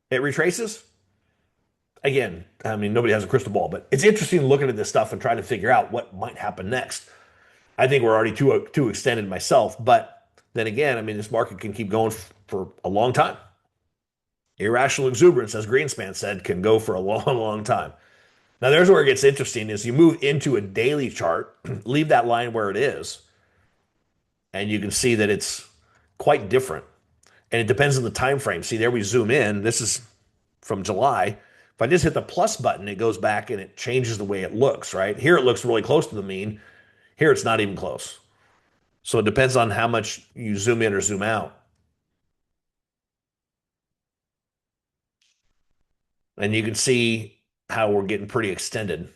it retraces? Again, I mean, nobody has a crystal ball, but it's interesting looking at this stuff and trying to figure out what might happen next. I think we're already too extended myself, but then again, I mean, this market can keep going for a long time. Irrational exuberance, as Greenspan said, can go for a long, long time. Now, there's where it gets interesting: is you move into a daily chart, leave that line where it is, and you can see that it's quite different. And it depends on the time frame. See, there we zoom in. This is from July. If I just hit the plus button, it goes back and it changes the way it looks, right? Here it looks really close to the mean. Here it's not even close. So it depends on how much you zoom in or zoom out. And you can see how we're getting pretty extended.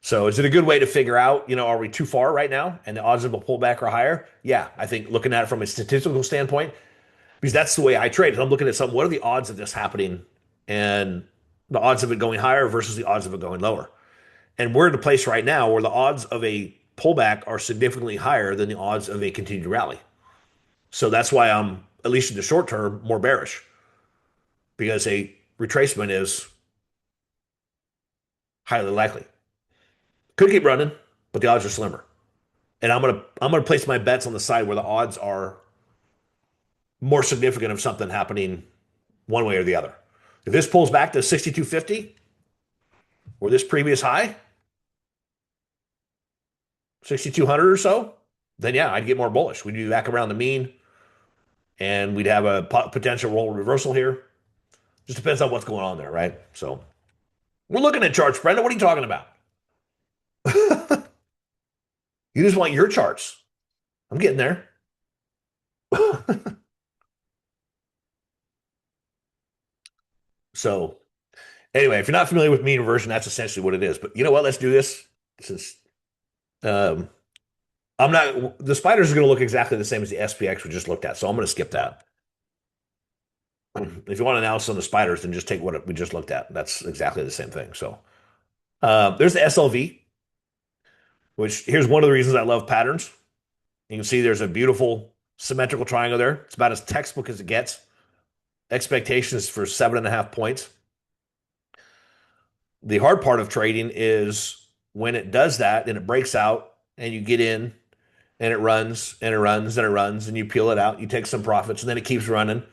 So is it a good way to figure out, are we too far right now and the odds of a pullback are higher? Yeah, I think looking at it from a statistical standpoint, because that's the way I trade. I'm looking at something, what are the odds of this happening and the odds of it going higher versus the odds of it going lower. And we're in a place right now where the odds of a pullback are significantly higher than the odds of a continued rally. So that's why I'm, at least in the short term, more bearish because a retracement is highly likely. Could keep running, but the odds are slimmer. And I'm gonna place my bets on the side where the odds are more significant of something happening one way or the other. If this pulls back to 6250 or this previous high, 6200 or so, then yeah, I'd get more bullish. We'd be back around the mean and we'd have a potential roll reversal here. Just depends on what's going on there, right? So we're looking at charts, Brenda. What are you talking about? You just want your charts. I'm getting there. So anyway, if you're not familiar with mean reversion, that's essentially what it is. But you know what? Let's do this. Since um, I'm not, the spiders are going to look exactly the same as the SPX we just looked at. So I'm going to skip that. If you want an analysis on the spiders, then just take what we just looked at. That's exactly the same thing. So there's the SLV, which here's one of the reasons I love patterns. You can see there's a beautiful symmetrical triangle there. It's about as textbook as it gets. Expectation is for 7.5 points. The hard part of trading is when it does that and it breaks out and you get in and it runs and it runs and it runs and you peel it out, you take some profits and then it keeps running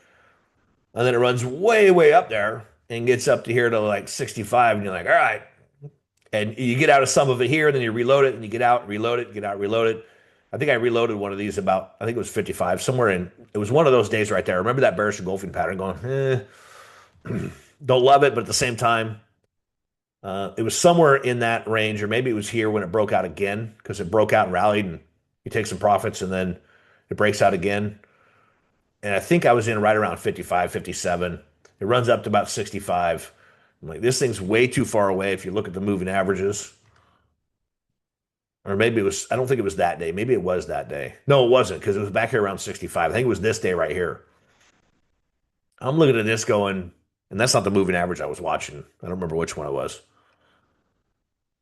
and then it runs way, way up there and gets up to here to like 65 and you're like, all right. And you get out of some of it here, and then you reload it and you get out, reload it, get out, reload it. I think I reloaded one of these about, I think it was 55, somewhere in, it was one of those days right there. I remember that bearish engulfing pattern going, don't love it, but at the same time, it was somewhere in that range, or maybe it was here when it broke out again because it broke out and rallied, and you take some profits, and then it breaks out again. And I think I was in right around 55, 57. It runs up to about 65. I'm like, this thing's way too far away if you look at the moving averages. Or maybe it was, I don't think it was that day. Maybe it was that day. No, it wasn't because it was back here around 65. I think it was this day right here. I'm looking at this going, and that's not the moving average I was watching. I don't remember which one it was.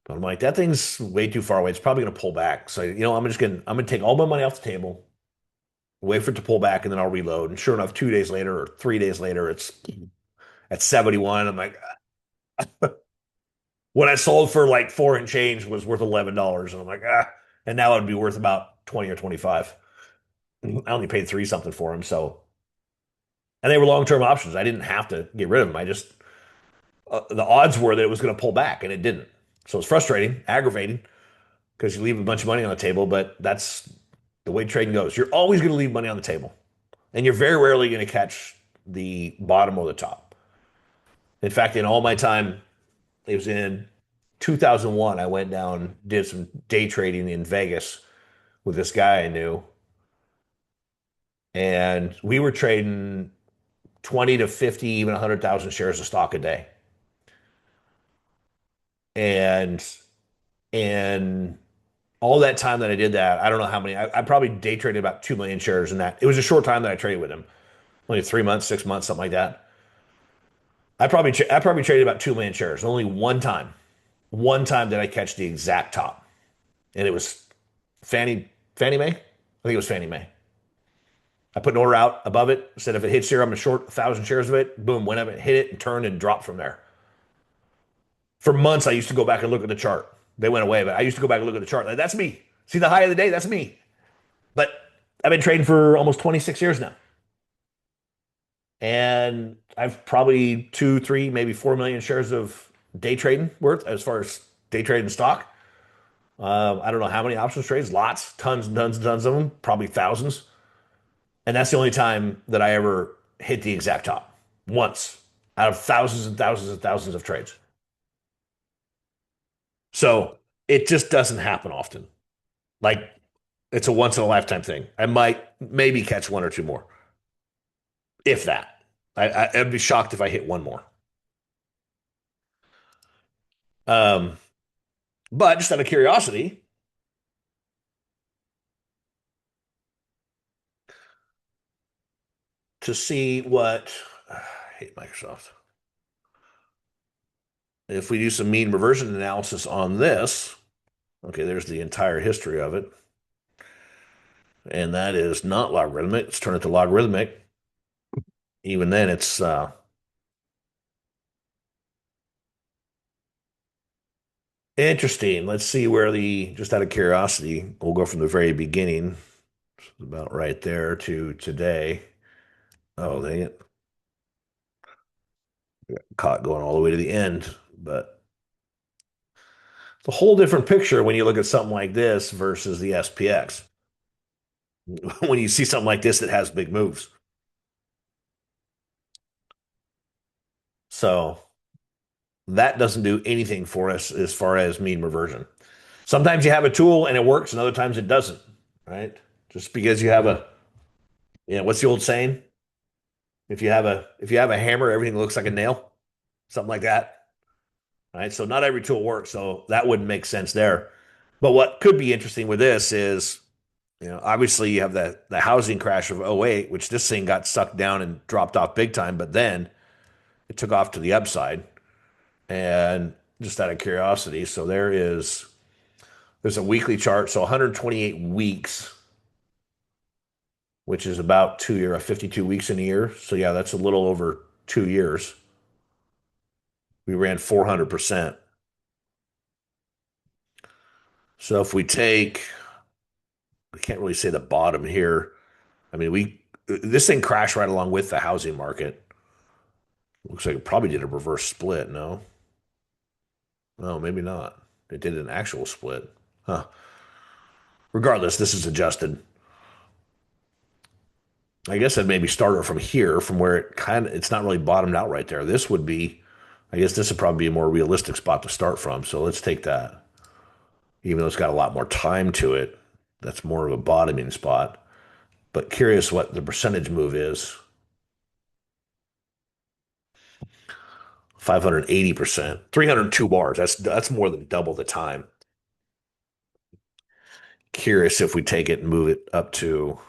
But I'm like, that thing's way too far away. It's probably going to pull back. So, I'm going to take all my money off the table, wait for it to pull back, and then I'll reload. And sure enough, 2 days later or 3 days later, it's at 71. I'm like, what I sold for like four and change was worth $11. And I'm like, and now it'd be worth about 20 or 25. I only paid three something for them. So, and they were long-term options. I didn't have to get rid of them. I just, the odds were that it was going to pull back and it didn't. So it's frustrating, aggravating because you leave a bunch of money on the table, but that's the way trading goes. You're always going to leave money on the table and you're very rarely going to catch the bottom or the top. In fact, in all my time, it was in 2001, I went down, did some day trading in Vegas with this guy I knew. And we were trading 20 to 50, even 100,000 shares of stock a day. And and all that time that I did that, I don't know how many. I probably day traded about 2 million shares in that. It was a short time that I traded with him, only 3 months, 6 months, something like that. I probably traded about 2 million shares. Only one time did I catch the exact top, and it was Fannie Mae. I think it was Fannie Mae. I put an order out above it. Said if it hits here, I'm gonna short 1,000 shares of it. Boom, went up and hit it and turned and dropped from there. For months, I used to go back and look at the chart. They went away, but I used to go back and look at the chart. Like, that's me. See the high of the day? That's me. But I've been trading for almost 26 years now. And I've probably two, three, maybe 4 million shares of day trading worth as far as day trading stock. I don't know how many options trades, lots, tons and tons and tons of them, probably thousands. And that's the only time that I ever hit the exact top once out of thousands and thousands and thousands of trades. So it just doesn't happen often. Like it's a once in a lifetime thing. I might maybe catch one or two more, if that. I'd be shocked if I hit one more. Um, but just out of curiosity, to see what I hate Microsoft. If we do some mean reversion analysis on this, okay, there's the entire history of it. And that is not logarithmic. Let's turn it to logarithmic. Even then, it's interesting. Let's see where just out of curiosity, we'll go from the very beginning, about right there to today. Oh, dang it. Caught going all the way to the end. But it's a whole different picture when you look at something like this versus the SPX. When you see something like this that has big moves. So that doesn't do anything for us as far as mean reversion. Sometimes you have a tool and it works, and other times it doesn't, right? Just because you have what's the old saying? If you have a hammer, everything looks like a nail, something like that, right? So not every tool works, so that wouldn't make sense there. But what could be interesting with this is, obviously you have the housing crash of '08, which this thing got sucked down and dropped off big time, but then it took off to the upside. And just out of curiosity, so there's a weekly chart, so 128 weeks, which is about 2 year, 52 weeks in a year. So yeah, that's a little over 2 years. We ran 400%. So if we take, we can't really say the bottom here. I mean, this thing crashed right along with the housing market. Looks like it probably did a reverse split. No, no, maybe not. It did an actual split. Huh. Regardless, this is adjusted. I guess I'd maybe start it from here, from where it's not really bottomed out right there. I guess this would probably be a more realistic spot to start from. So let's take that. Even though it's got a lot more time to it, that's more of a bottoming spot. But curious what the percentage move is. 580%, 302 bars. That's more than double the time. Curious if we take it and move it up to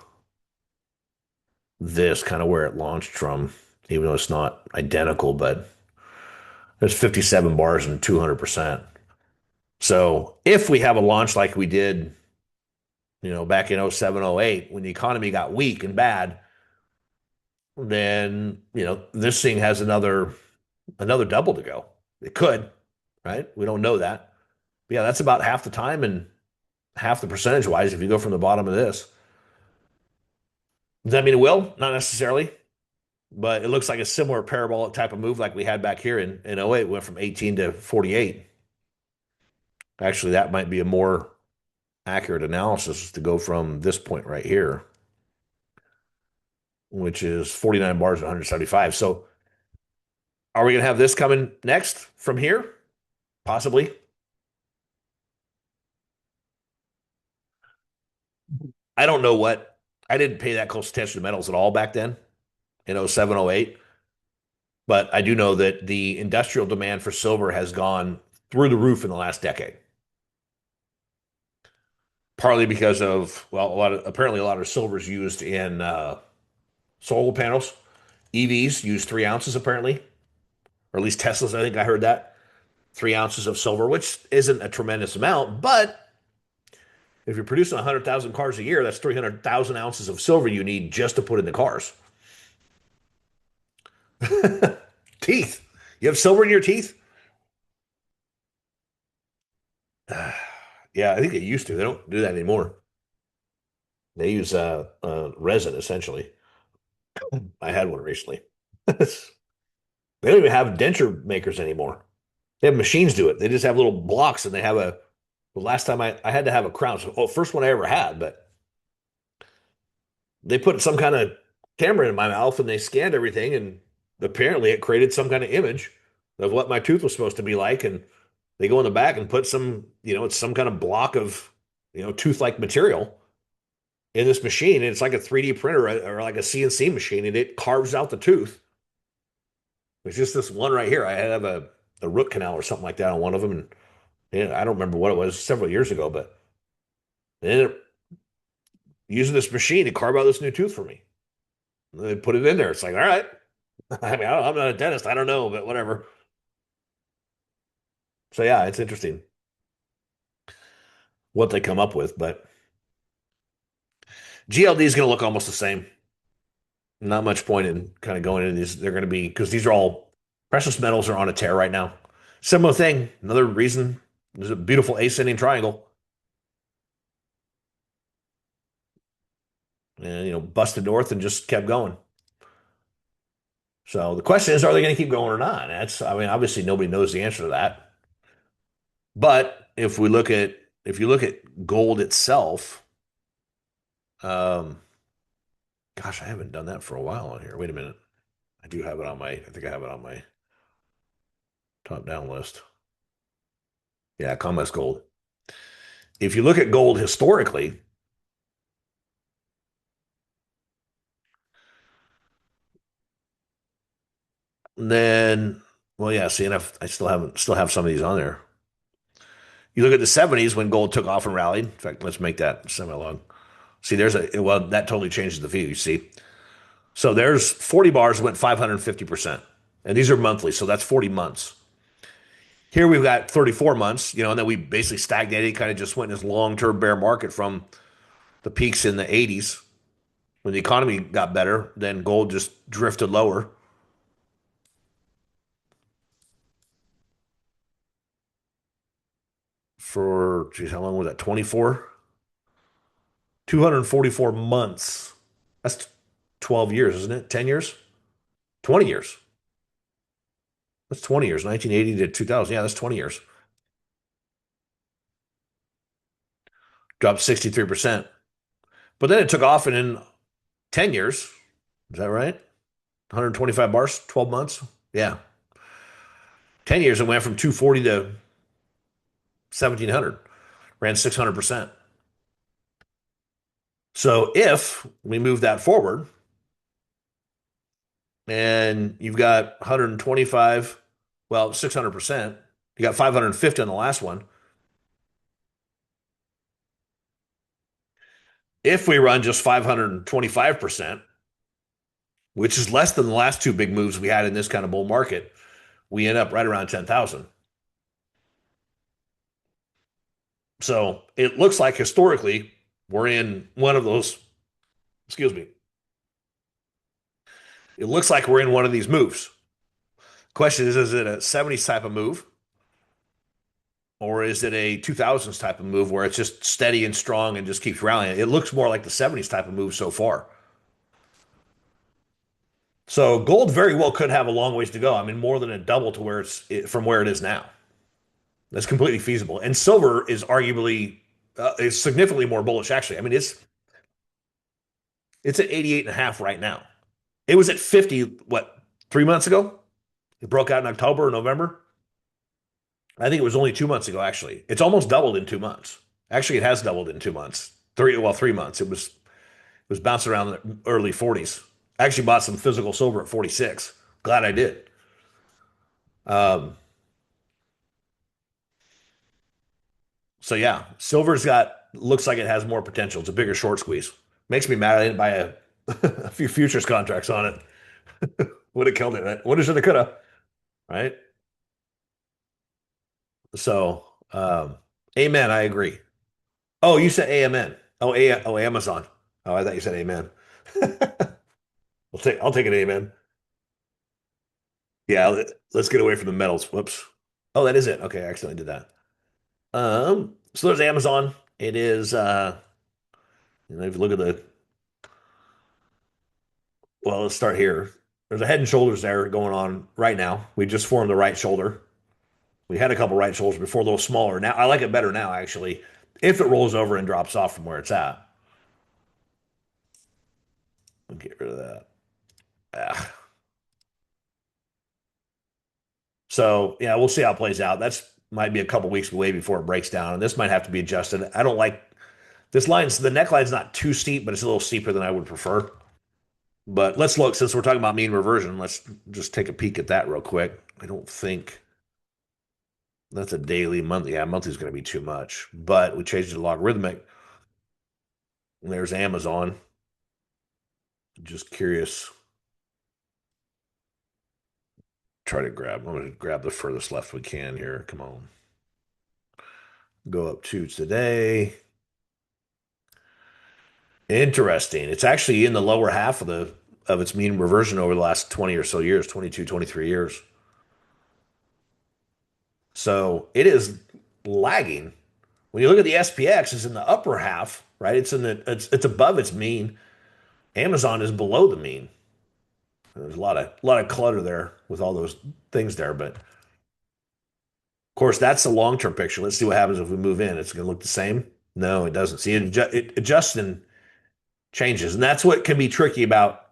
this kind of where it launched from, even though it's not identical, but there's 57 bars and 200%. So if we have a launch like we did, back in '07, '08, when the economy got weak and bad, then, this thing has another double to go. It could, right? We don't know that. But yeah, that's about half the time and half the percentage wise if you go from the bottom of this. Does that mean it will? Not necessarily, but it looks like a similar parabolic type of move like we had back here in '08. Went from 18 to 48. Actually, that might be a more accurate analysis to go from this point right here, which is 49 bars and 175. So are we going to have this coming next from here? Possibly. I don't know what. I didn't pay that close attention to metals at all back then in '07, '08. But I do know that the industrial demand for silver has gone through the roof in the last decade, partly because of, well, apparently a lot of silver is used in solar panels. EVs use 3 ounces apparently, or at least Teslas. I think I heard that 3 ounces of silver, which isn't a tremendous amount, but if you're producing 100,000 cars a year, that's 300,000 ounces of silver you need just to put in the cars. Teeth. You have silver in your teeth? Yeah, I think they used to. They don't do that anymore. They use resin essentially. I had one recently. They don't even have denture makers anymore. They have machines do it. They just have little blocks and they have a. The last time I had to have a crown. So, oh, first one I ever had, but they put some kind of camera in my mouth and they scanned everything and apparently it created some kind of image of what my tooth was supposed to be like. And they go in the back and put some, it's some kind of block of, tooth-like material in this machine. And it's like a 3D printer or like a CNC machine and it carves out the tooth. It's just this one right here. I have a root canal or something like that on one of them. And yeah, I don't remember what it was several years ago, but they ended up using this machine to carve out this new tooth for me. And they put it in there. It's like, all right. I mean, I'm not a dentist. I don't know, but whatever. So yeah, it's interesting what they come up with, but GLD is going to look almost the same. Not much point in kind of going into these. They're going to be because these are all precious metals are on a tear right now. Similar thing. Another reason there's a beautiful ascending triangle, and busted north and just kept going. So the question is, are they going to keep going or not? I mean, obviously nobody knows the answer to that. But if you look at gold itself, um, gosh, I haven't done that for a while on here. Wait a minute. I think I have it on my top down list. Yeah, Commerce Gold. If you look at gold historically, then, well, yeah, see, and I still have some of these on there. You look at the 70s when gold took off and rallied. In fact, let's make that semi-log. See, well, that totally changes the view, you see. So there's 40 bars went 550%. And these are monthly, so that's 40 months. Here we've got 34 months, and then we basically stagnated, kind of just went in this long-term bear market from the peaks in the 80s. When the economy got better, then gold just drifted lower. For, geez, how long was that? 244 months. That's 12 years, isn't it? 10 years? 20 years. That's 20 years. 1980 to 2000. Yeah, that's 20 years. Dropped 63%. But then it took off and in 10 years, is that right? 125 bars, 12 months? Yeah. 10 years it went from 240 to 1700, ran 600%. So if we move that forward and you've got 125, well, 600%, you got 550 on the last one. If we run just 525%, which is less than the last two big moves we had in this kind of bull market, we end up right around 10,000. So it looks like historically we're in one of those, excuse me, it looks like we're in one of these moves. Question is it a 70s type of move? Or is it a 2000s type of move where it's just steady and strong and just keeps rallying? It looks more like the 70s type of move so far. So gold very well could have a long ways to go. I mean, more than a double to from where it is now. That's completely feasible. And silver is significantly more bullish actually. I mean, it's at 88 and a half right now. It was at 50 what, 3 months ago? It broke out in October or November. I think it was only 2 months ago, actually. It's almost doubled in 2 months. Actually, it has doubled in 2 months. 3 months. It was bouncing around the early 40s. I actually bought some physical silver at 46. Glad I did. Um, so yeah, silver's got looks like it has more potential. It's a bigger short squeeze. Makes me mad I didn't buy a few futures contracts on it. Would have killed it. Right? Woulda, shoulda, coulda. Right. So, amen. I agree. Oh, you said amen. Oh, Amazon. Oh, I thought you said amen. I'll take an amen. Yeah, let's get away from the metals. Whoops. Oh, that is it. Okay, I accidentally did that. So there's Amazon. It is if you look at the well, let's start here. There's a head and shoulders there going on right now. We just formed the right shoulder. We had a couple right shoulders before, a little smaller. Now I like it better now, actually. If it rolls over and drops off from where it's at, we'll get rid of that. Ah. So yeah, we'll see how it plays out. That's might be a couple weeks away before it breaks down, and this might have to be adjusted. I don't like this line's the neckline's not too steep, but it's a little steeper than I would prefer. But let's look since we're talking about mean reversion. Let's just take a peek at that real quick. I don't think that's a daily, monthly. Yeah, monthly is going to be too much, but we changed it to logarithmic. And there's Amazon. Just curious. Try to grab. I'm going to grab the furthest left we can here. Come on. Go up to today. Interesting. It's actually in the lower half of its mean reversion over the last 20 or so years, 22, 23 years. So it is lagging. When you look at the SPX, it's in the upper half, right? It's above its mean. Amazon is below the mean. There's a lot of clutter there with all those things there, but of course that's the long term picture. Let's see what happens if we move in. It's going to look the same. No, it doesn't. See, it adjusts and changes, and that's what can be tricky about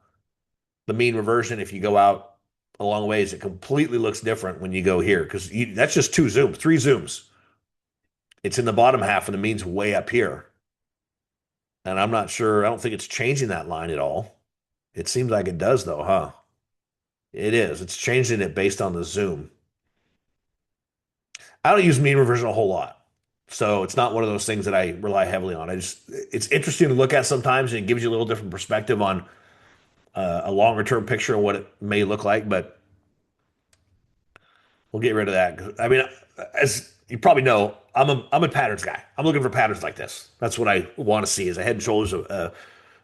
the mean reversion. If you go out a long ways, it completely looks different when you go here because that's just two zooms, three zooms. It's in the bottom half, and the mean's way up here. And I'm not sure. I don't think it's changing that line at all. It seems like it does, though, huh? It is. It's changing it based on the zoom. I don't use mean reversion a whole lot. So it's not one of those things that I rely heavily on. It's interesting to look at sometimes, and it gives you a little different perspective on a longer term picture of what it may look like. But we'll get rid of that. I mean, as you probably know, I'm a patterns guy. I'm looking for patterns like this. That's what I want to see: is a head and shoulders, a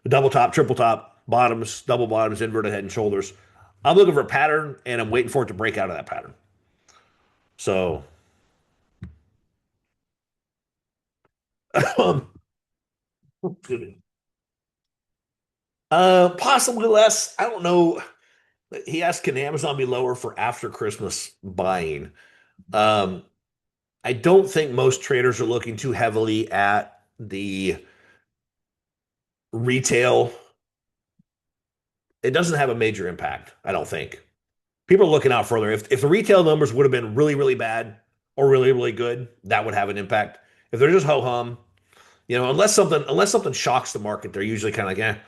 double top, triple top, bottoms, double bottoms, inverted head and shoulders. I'm looking for a pattern, and I'm waiting for it to break out of that pattern. So, possibly less. I don't know. He asked, "Can Amazon be lower for after Christmas buying?" Um, I don't think most traders are looking too heavily at the retail. It doesn't have a major impact, I don't think. People are looking out further. If the retail numbers would have been really, really bad or really, really good, that would have an impact. If they're just ho hum, unless something shocks the market, they're usually kind of like, eh.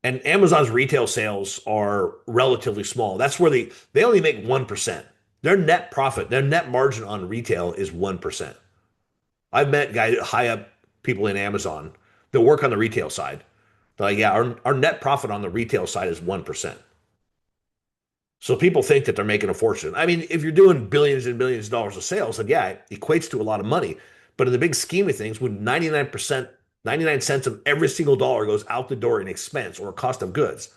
And Amazon's retail sales are relatively small. That's where they only make 1%. Their net profit, their net margin on retail is 1%. I've met guys high up people in Amazon that work on the retail side. They're like, yeah, our net profit on the retail side is 1%. So people think that they're making a fortune. I mean, if you're doing billions and billions of dollars of sales, then yeah, it equates to a lot of money. But in the big scheme of things, when 99%, 99 cents of every single dollar goes out the door in expense or cost of goods,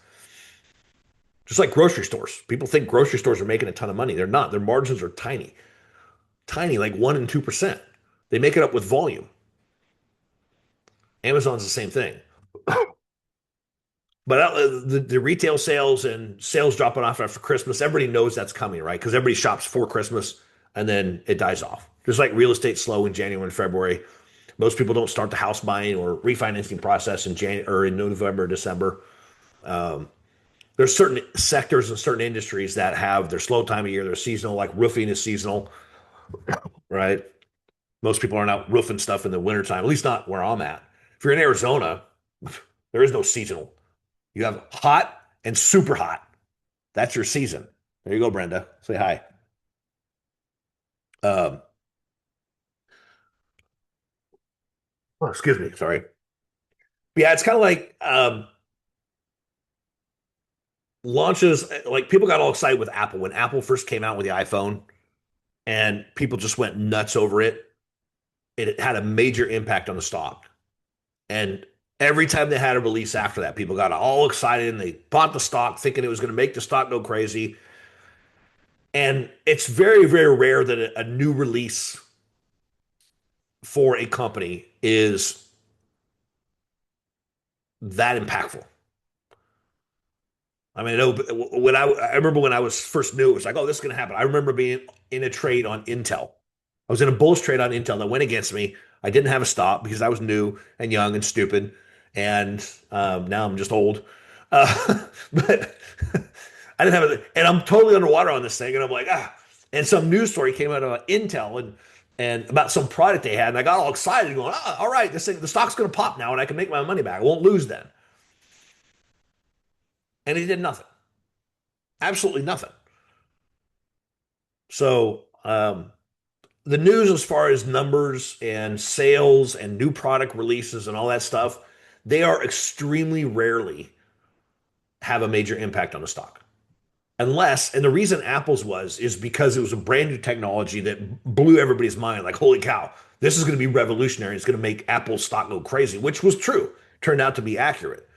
just like grocery stores. People think grocery stores are making a ton of money. They're not. Their margins are tiny, tiny, like 1% and 2%. They make it up with volume. Amazon's the same thing. But the retail sales and sales dropping off after Christmas, everybody knows that's coming, right? Because everybody shops for Christmas and then it dies off. Just like real estate slow in January and February. Most people don't start the house buying or refinancing process in January or in November, December. Um, there's certain sectors and certain industries that have their slow time of year. They're seasonal, like roofing is seasonal, right? Most people aren't out roofing stuff in the wintertime, at least not where I'm at. If you're in Arizona, there is no seasonal. You have hot and super hot. That's your season. There you go, Brenda. Say hi. Um, oh, excuse me, sorry. Yeah, it's kind of like launches. Like people got all excited with Apple when Apple first came out with the iPhone, and people just went nuts over it. It had a major impact on the stock. And every time they had a release after that, people got all excited and they bought the stock thinking it was going to make the stock go crazy. And it's very, very rare that a new release for a company is that impactful. I mean, I know when I remember when I was first new, it was like, oh, this is going to happen. I remember being in a trade on Intel. I was in a bullish trade on Intel that went against me. I didn't have a stop because I was new and young and stupid, and now I'm just old. But I didn't have it, and I'm totally underwater on this thing, and I'm like, ah. And some news story came out about Intel and about some product they had, and I got all excited, going, ah, all right, this thing, the stock's going to pop now, and I can make my money back. I won't lose then. And he did nothing, absolutely nothing. So the news, as far as numbers and sales and new product releases and all that stuff, they are extremely rarely have a major impact on the stock. Unless, and the reason Apple's was, is because it was a brand new technology that blew everybody's mind. Like, holy cow, this is going to be revolutionary. It's going to make Apple's stock go crazy, which was true, turned out to be accurate.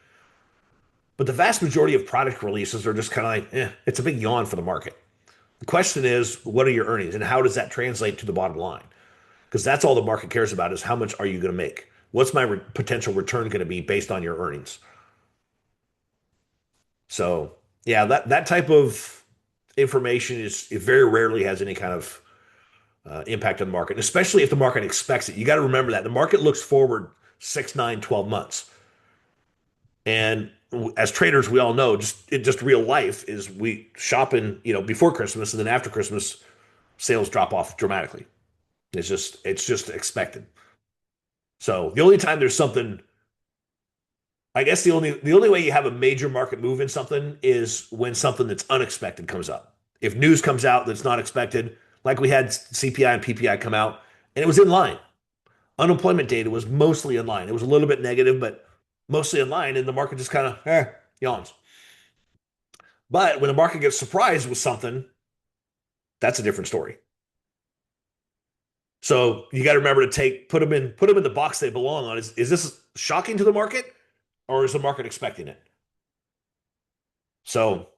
But the vast majority of product releases are just kind of like, it's a big yawn for the market. The question is, what are your earnings and how does that translate to the bottom line? Because that's all the market cares about is how much are you going to make? What's my potential return going to be based on your earnings? So, yeah, that type of information is it very rarely has any kind of impact on the market, especially if the market expects it. You got to remember that the market looks forward 6, 9, 12 months. And as traders, we all know just real life is we shop in, before Christmas and then after Christmas, sales drop off dramatically. It's just expected. So the only time there's something, I guess the only way you have a major market move in something is when something that's unexpected comes up. If news comes out that's not expected, like we had CPI and PPI come out, and it was in line. Unemployment data was mostly in line. It was a little bit negative, but mostly in line, and the market just kind of yawns. But when the market gets surprised with something, that's a different story. So you got to remember to put them in the box they belong on. Is this shocking to the market, or is the market expecting it? So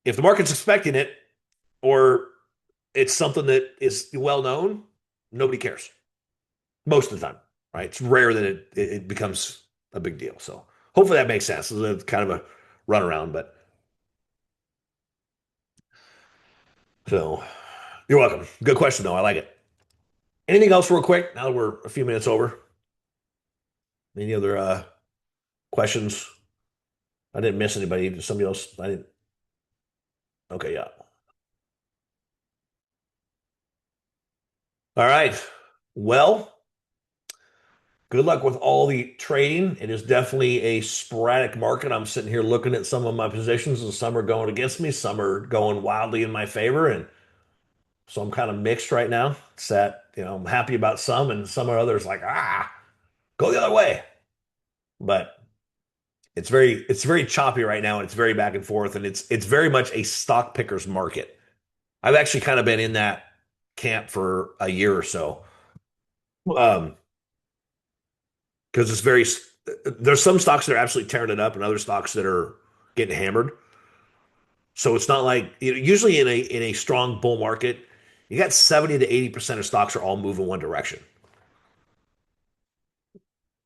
if the market's expecting it, or it's something that is well known, nobody cares most of the time, right? It's rare that it becomes a big deal. So hopefully that makes sense. It's kind of a runaround, but so you're welcome. Good question though. I like it. Anything else real quick? Now that we're a few minutes over. Any other questions? I didn't miss anybody. Somebody else? I didn't. Okay, yeah. All right. Well, good luck with all the trading. It is definitely a sporadic market. I'm sitting here looking at some of my positions, and some are going against me, some are going wildly in my favor, and so I'm kind of mixed right now. It's that, I'm happy about some, and some are others like, go the other way. But it's very choppy right now, and it's very back and forth, and it's very much a stock picker's market. I've actually kind of been in that camp for a year or so. Um, because there's some stocks that are absolutely tearing it up and other stocks that are getting hammered. So it's not like, usually in a strong bull market, you got 70 to 80% of stocks are all moving one direction.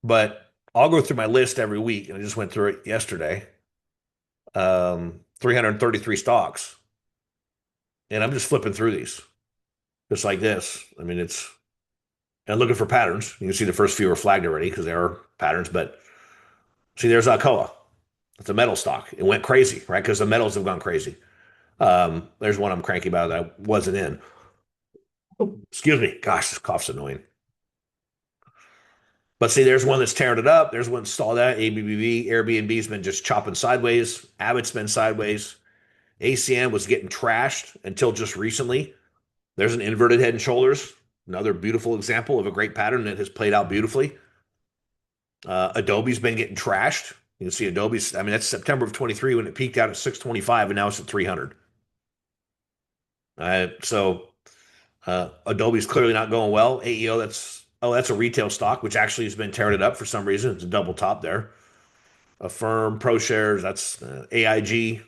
But I'll go through my list every week, and I just went through it yesterday. 333 stocks, and I'm just flipping through these just like this. I mean, it's and looking for patterns. You can see the first few are flagged already because there are patterns. But see, there's Alcoa. It's a metal stock. It went crazy, right? Because the metals have gone crazy. There's one I'm cranky about that I wasn't in. Excuse me. Gosh, this cough's annoying. But see, there's one that's tearing it up. There's one stalled out. ABBV, Airbnb's been just chopping sideways. Abbott's been sideways. ACM was getting trashed until just recently. There's an inverted head and shoulders, another beautiful example of a great pattern that has played out beautifully. Adobe's been getting trashed. You can see Adobe's, I mean, that's September of 23 when it peaked out at 625 and now it's at 300. Adobe's clearly not going well. AEO, that's a retail stock, which actually has been tearing it up for some reason. It's a double top there. Affirm, ProShares, that's AIG.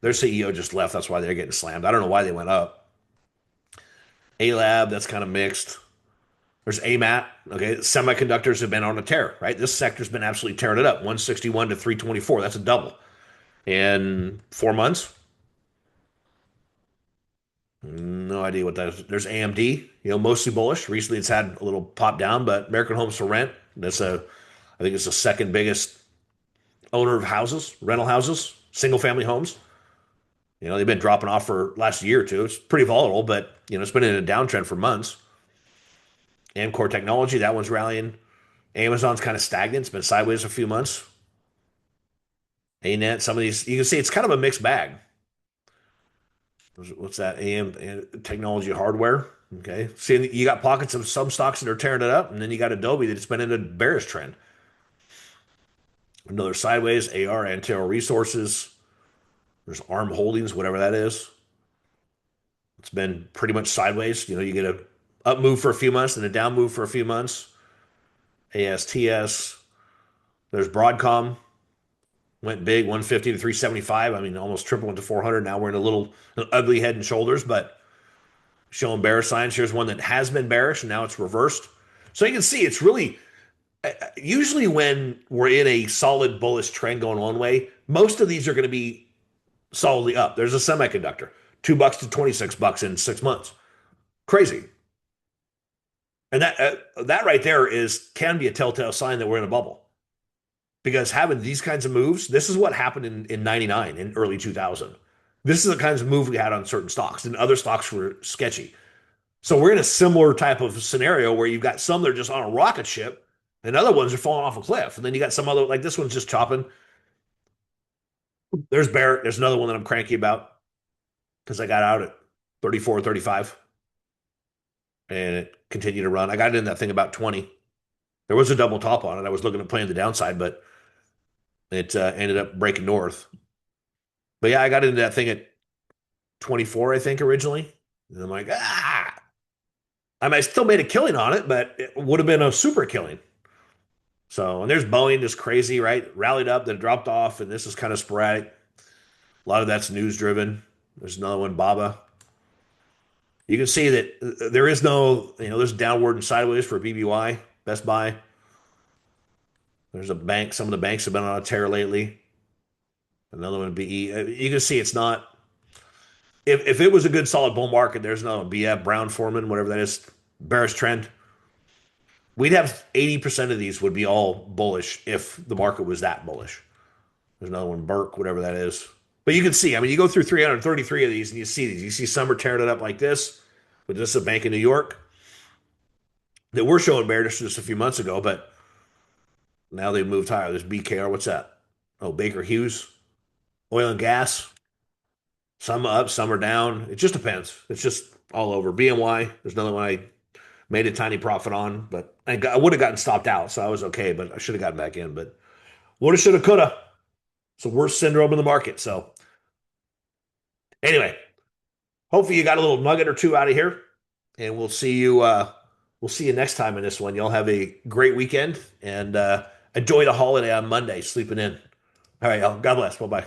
Their CEO just left. That's why they're getting slammed. I don't know why they went up. ALab, that's kind of mixed. There's AMAT. Okay, semiconductors have been on a tear, right? This sector's been absolutely tearing it up. 161 to 324. That's a double in 4 months. No idea what that is. There's AMD, mostly bullish. Recently, it's had a little pop down, but American Homes for Rent. I think it's the second biggest owner of houses, rental houses, single family homes. They've been dropping off for last year or two. It's pretty volatile, but it's been in a downtrend for months. Amcor Technology, that one's rallying. Amazon's kind of stagnant. It's been sideways a few months. ANET, some of these, you can see it's kind of a mixed bag. What's that? AM technology hardware. Okay. See, you got pockets of some stocks that are tearing it up, and then you got Adobe that's been in a bearish trend. Another sideways, AR, Antero Resources. There's ARM Holdings, whatever that is. It's been pretty much sideways. You get a up move for a few months and a down move for a few months. ASTS. There's Broadcom. Went big, 150 to 375. I mean, almost triple into 400. Now we're in an ugly head and shoulders, but showing bearish signs. Here's one that has been bearish, and now it's reversed. So you can see it's really usually when we're in a solid bullish trend going one way, most of these are going to be solidly up. There's a semiconductor, $2 to $26 in 6 months. Crazy. And that right there can be a telltale sign that we're in a bubble. Because having these kinds of moves, this is what happened in 99 and early 2000. This is the kinds of move we had on certain stocks, and other stocks were sketchy. So we're in a similar type of scenario where you've got some that are just on a rocket ship, and other ones are falling off a cliff. And then you got some other, like this one's just chopping. There's Barrett. There's another one that I'm cranky about because I got out at 34, 35, and it continued to run. I got in that thing about 20. There was a double top on it. I was looking at playing the downside, but it ended up breaking north. But yeah, I got into that thing at 24, I think, originally. And I'm like, ah. I mean, I still made a killing on it, but it would have been a super killing. So, and there's Boeing just crazy, right? Rallied up, then dropped off, and this is kind of sporadic. A lot of that's news driven. There's another one, Baba. You can see that there is no, there's downward and sideways for BBY, Best Buy. There's a bank. Some of the banks have been on a tear lately. Another one, BE. You can see it's not. If it was a good solid bull market, there's another one, BF, Brown Foreman, whatever that is, bearish trend. We'd have 80% of these would be all bullish if the market was that bullish. There's another one, Burke, whatever that is. But you can see, I mean, you go through 333 of these and you see these. You see some are tearing it up like this, but this is a bank in New York that we're showing bearish just a few months ago, but now they've moved higher. There's BKR, what's that? Oh, Baker Hughes, oil and gas. Some up, some are down. It just depends. It's just all over. BMY, there's another one I made a tiny profit on, but I would have gotten stopped out, so I was okay, but I should have gotten back in. But woulda, shoulda, coulda. It's the worst syndrome in the market. So anyway, hopefully you got a little nugget or two out of here, and we'll see you next time in this one. Y'all have a great weekend and enjoy the holiday on Monday, sleeping in. All right, y'all. God bless. Bye bye.